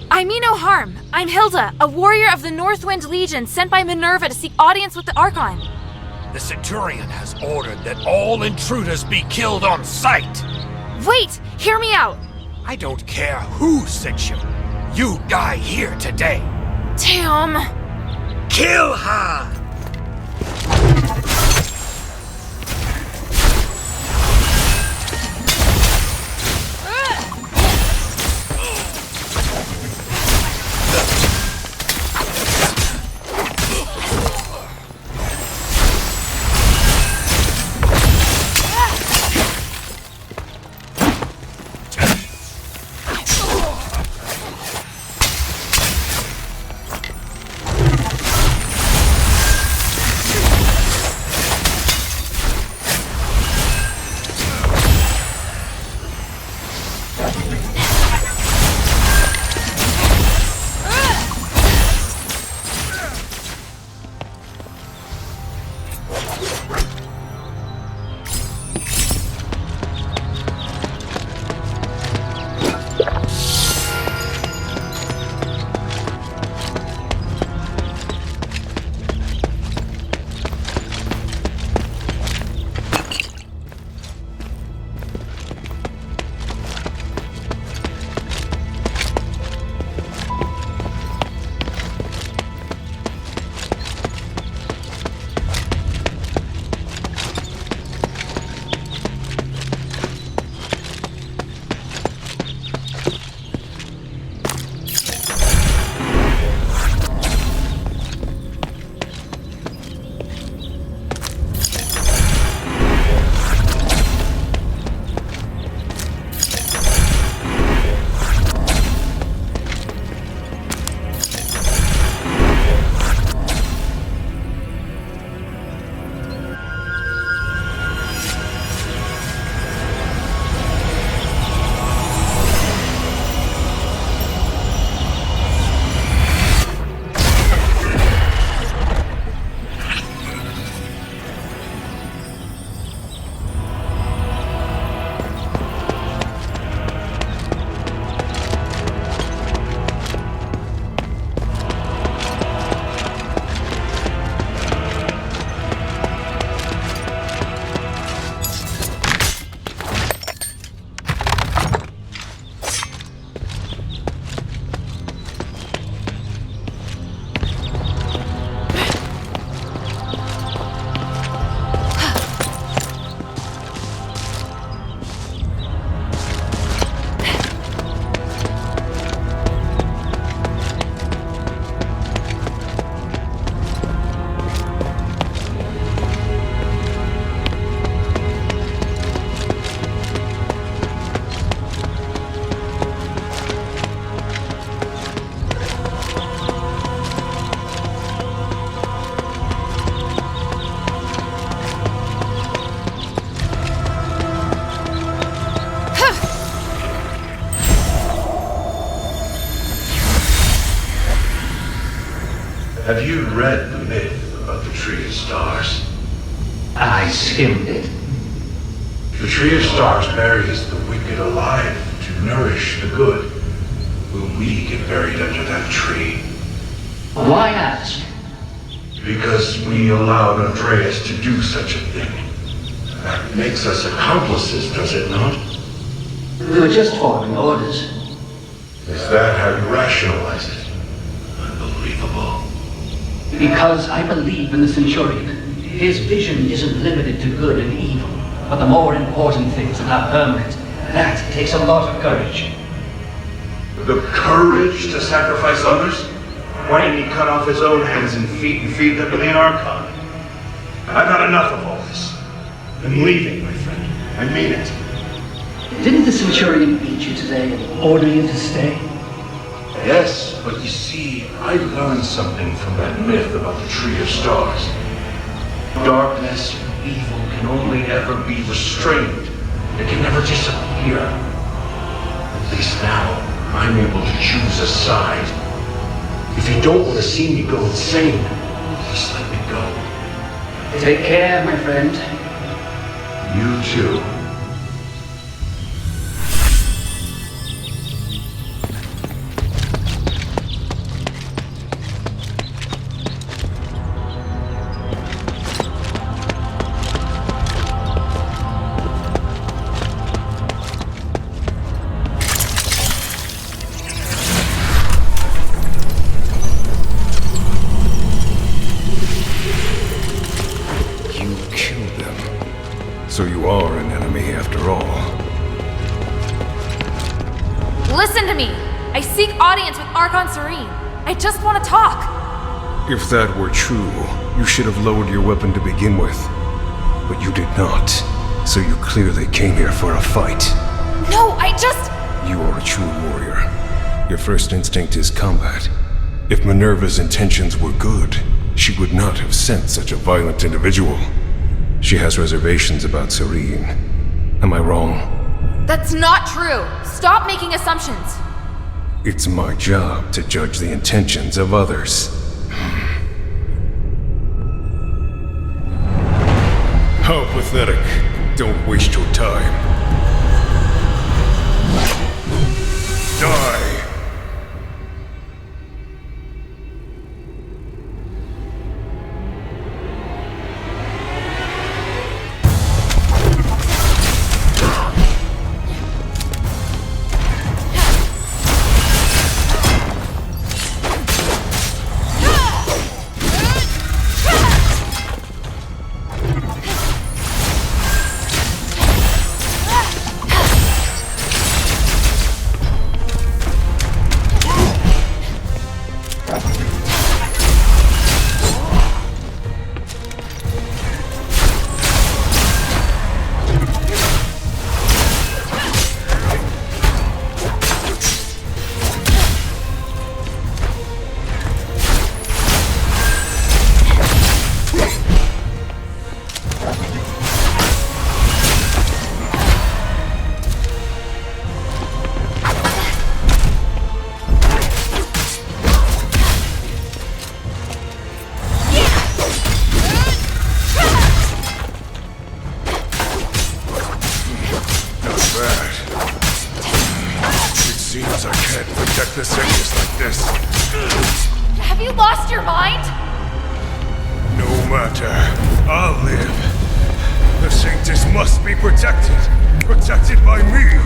I mean no harm. I'm Hilda, a warrior of the Northwind Legion sent by Minerva to seek audience with the Archon. The Centurion has ordered that all intruders be killed on sight! Wait! Hear me out! I don't care who sent you. You die here today! Damn! Kill her! Have you read the myth about the Tree of Stars? I skimmed it. The Tree of Stars buries the wicked alive to nourish the good. Will we get buried under that tree? Why ask? Because we allowed Andreas to do such a thing. That makes us accomplices, does it not? We were just following orders. Is that how you rationalize it? Unbelievable. Because I believe in the Centurion. His vision isn't limited to good and evil, but the more important things that are permanent. That takes a lot of courage. The courage to sacrifice others? Why didn't he cut off his own hands and feet and feed them to the Archon? I've had enough of all this. I'm leaving, my friend. I mean it. Didn't the Centurion beat you today and order you to stay? Yes, but you see, I learned something from that myth about the Tree of Stars. Darkness and evil can only ever be restrained. It can never disappear. At least now, I'm able to choose a side. If you don't want to see me go insane, just let me go. Take care, my friend. You too. So you are an enemy after all. Listen to me! I seek audience with Archon Serene. I just want to talk. If that were true, you should have lowered your weapon to begin with. But you did not. So you clearly came here for a fight. No, I just... You are a true warrior. Your first instinct is combat. If Minerva's intentions were good, she would not have sent such a violent individual. She has reservations about Serene. Am I wrong? That's not true. Stop making assumptions. It's my job to judge the intentions of others. How pathetic. Don't waste your time. Die! Have you lost your mind? No matter. I'll live. The Sanctus must be protected. Protected by me.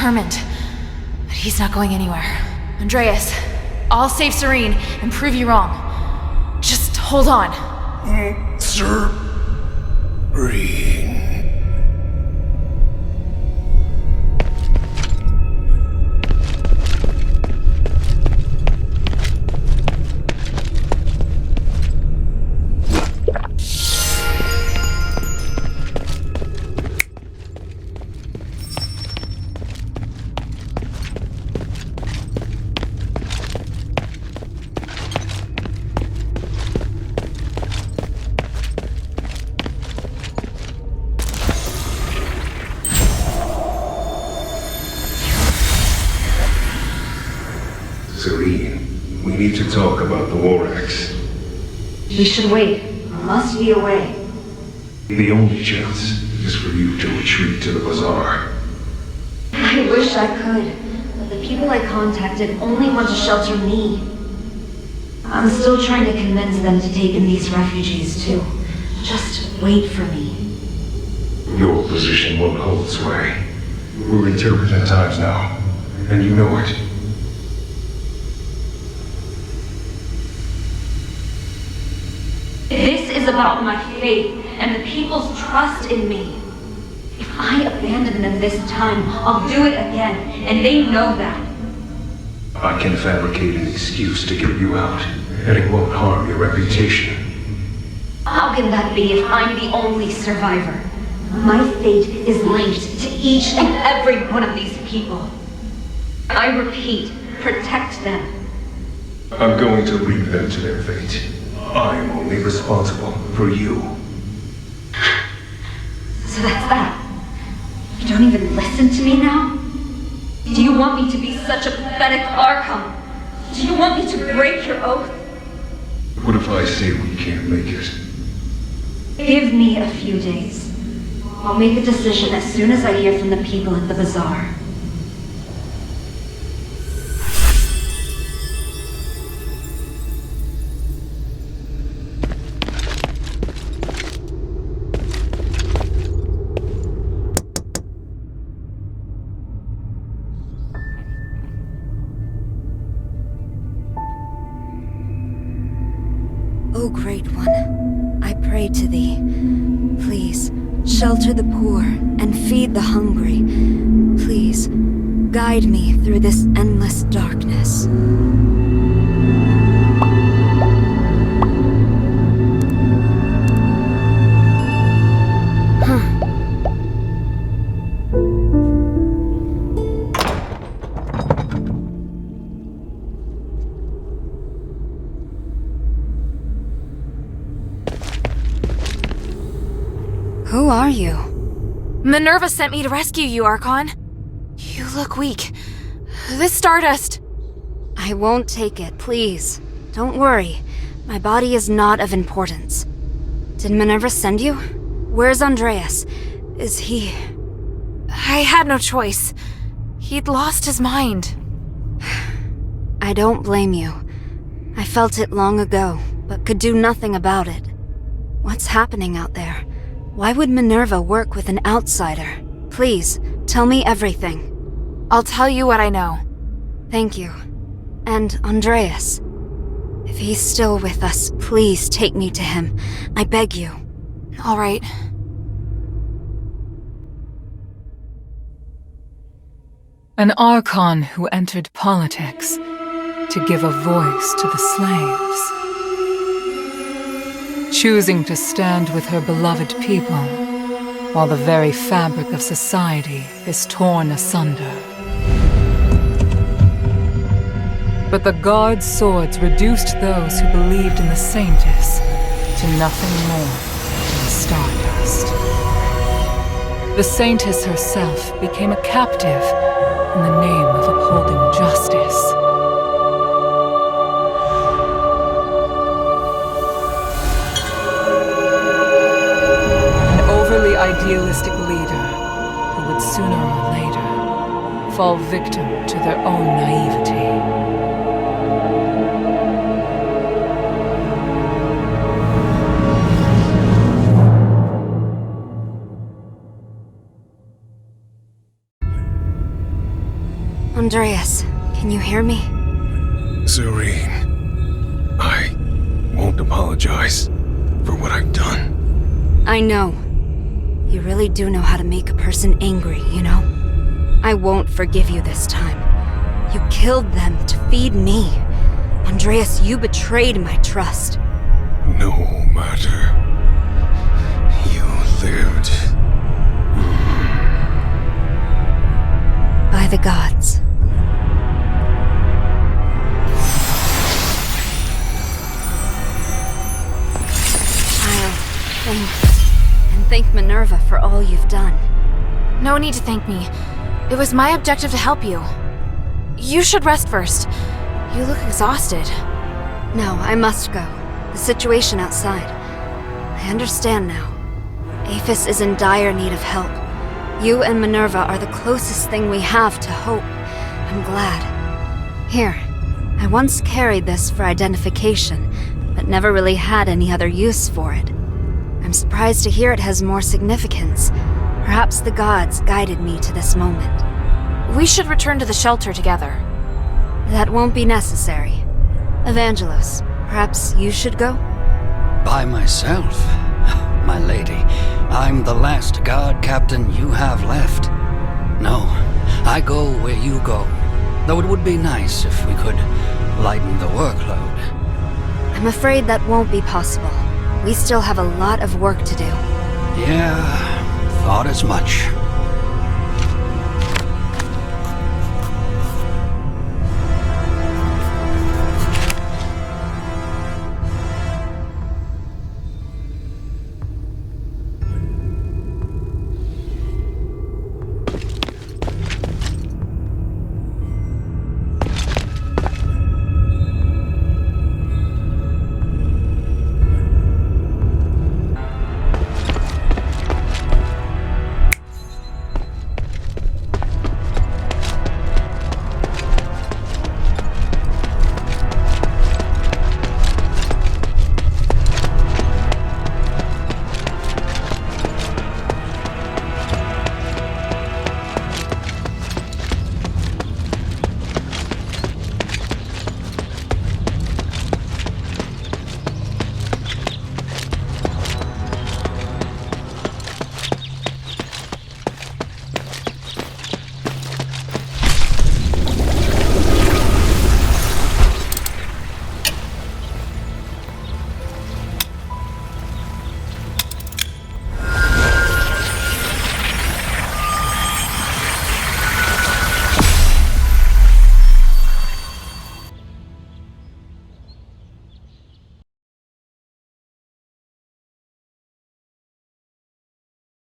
determined. But he's not going anywhere. Andreas, I'll save Serene and prove you wrong. Just hold on. Serene. Serene, we need to talk about the Warax. We should wait. There must be a way. The only chance is for you to retreat to the bazaar. I wish I could, but the people I contacted only want to shelter me. I'm still trying to convince them to take in these refugees too. Just wait for me. Your position won't hold sway. We're in turbulent times now, and you know it. This is about my faith and the people's trust in me. If I abandon them this time, I'll do it again, and they know that. I can fabricate an excuse to get you out, and it won't harm your reputation. How can that be if I'm the only survivor? My fate is linked to each and every one of these people. I repeat, protect them. I'm going to leave them to their fate. I'm only responsible for you. So that's that. You don't even listen to me now? Do you want me to be such a pathetic Archon? Do you want me to break your oath? What if I say we can't make it? Give me a few days. I'll make a decision as soon as I hear from the people at the bazaar. O Great One, I pray to thee. Please, shelter the poor and feed the hungry. Please, guide me through this endless darkness. Who are you? Minerva sent me to rescue you, Archon. You look weak. This stardust... I won't take it, please. Don't worry. My body is not of importance. Did Minerva send you? Where's Andreas? Is he... I had no choice. He'd lost his mind. I don't blame you. I felt it long ago, but could do nothing about it. What's happening out there? Why would Minerva work with an outsider? Please, tell me everything. I'll tell you what I know. Thank you. And Andreas. If he's still with us, please take me to him. I beg you. All right. An Archon who entered politics to give a voice to the slaves. Choosing to stand with her beloved people, while the very fabric of society is torn asunder. But the Guard's swords reduced those who believed in the Saintess to nothing more than stardust. The Saintess herself became a captive in the name of upholding justice. Idealistic leader who would sooner or later fall victim to their own naivety. Andreas, can you hear me? Serene, I won't apologize for what I've done. I know. You really do know how to make a person angry, you know? I won't forgive you this time. You killed them to feed me. Andreas, you betrayed my trust. No matter. You lived. By the gods. And thank Minerva for all you've done. No need to thank me. It was my objective to help you. You should rest first. You look exhausted. No, I must go. The situation outside. I understand now. Aphis is in dire need of help. You and Minerva are the closest thing we have to hope. I'm glad. Here, I once carried this for identification, but never really had any other use for it. I'm surprised to hear it has more significance. Perhaps the gods guided me to this moment. We should return to the shelter together. That won't be necessary. Evangelos, perhaps you should go? By myself? My lady, I'm the last guard captain you have left. No, I go where you go. Though it would be nice if we could lighten the workload. I'm afraid that won't be possible. We still have a lot of work to do. Yeah, thought as much.